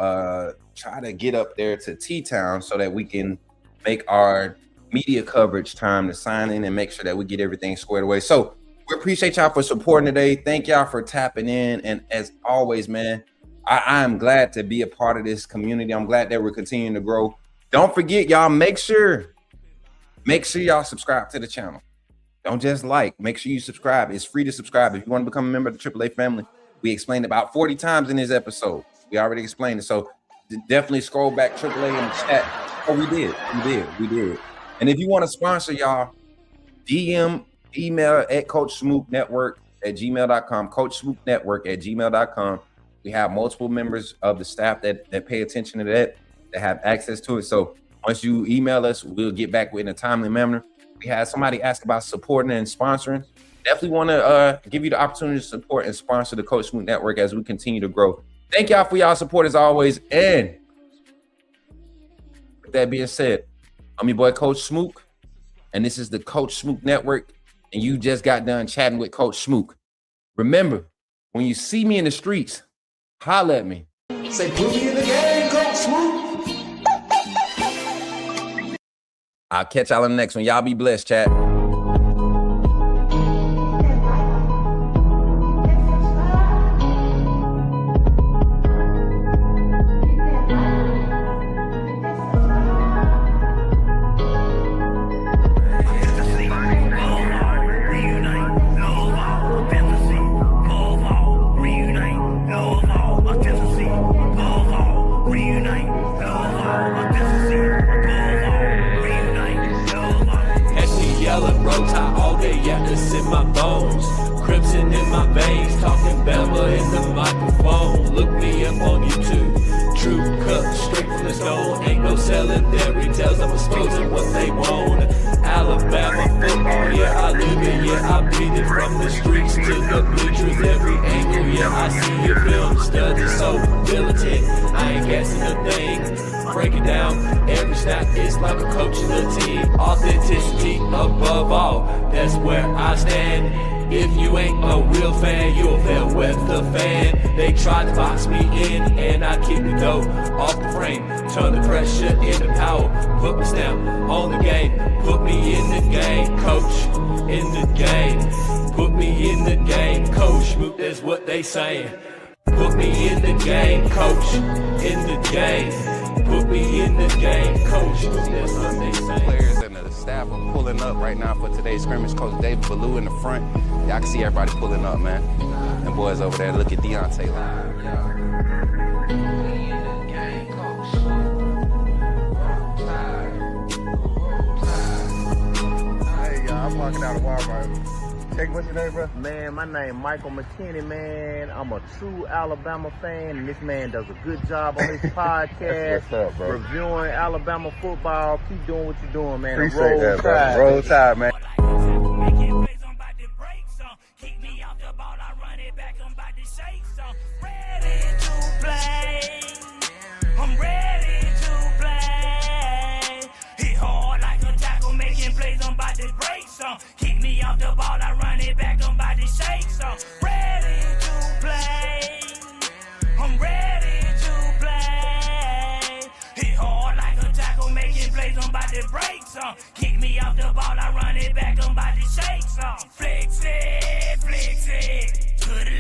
try to get up there to T-Town so that we can make our media coverage time to sign in and make sure that we get everything squared away. So we appreciate y'all for supporting today. Thank y'all for tapping in. And as always, man, I am glad to be a part of this community. I'm glad that we're continuing to grow. Don't forget, y'all, make sure y'all subscribe to the channel. Don't just like, make sure you subscribe. It's free to subscribe. If you want to become a member of the AAA family, we explained about 40 times in this episode. We already explained it. So definitely scroll back AAA in the chat. Oh, we did. And if you want to sponsor, y'all, email at coachsmooknetwork@gmail.com, coachsmooknetwork@gmail.com. We have multiple members of the staff that pay attention to that have access to it. So once you email us, we'll get back in a timely manner. We had somebody ask about supporting and sponsoring. Definitely want to give you the opportunity to support and sponsor the Coach Smook Network as we continue to grow. Thank y'all for y'all support as always. And with that being said, I'm your boy Coach Smook, and this is the Coach Smook Network, and you just got done chatting with Coach Smook. Remember, when you see me in the streets, holler at me. Say, put me in the game, Coach Smook. I'll catch y'all in the next one. Y'all be blessed, chat. Authenticity above all, that's where I stand. If you ain't a real fan, you'll fair weather fan. They tried to box me in and I keep the dough off the frame. Turn the pressure into power, put my stamp on the game. Put me in the game, coach, in the game. Put me in the game, coach, that's what they saying. Put me in the game, coach, in the game. Put me in the game, coach, that's what they saying. Players and the staff are pulling up right now for today's scrimmage. Coach David Ballou in the front. Y'all can see everybody pulling up, man. And boys over there, look at Deontay live. Hey, y'all, I'm walking out of Walmart. Hey, what's your name, bro? Man, my name Michael McKinney, man. I'm a true Alabama fan, and this man does a good job on his podcast. What's up, bro? Reviewing Alabama football. Keep doing what you're doing, man. Appreciate that, bro. Roll Tide, man. I'm ready to play. Hit hard like a tackle, making plays. I'm about to break some. Keep me off the ball, I run it back. I'm about to shake some. Ready to play. I'm ready to play. Hit hard like a tackle, making plays. I'm about to to break some. Kick me off the ball, I run it back, I'm about to shake some. Flex it, to the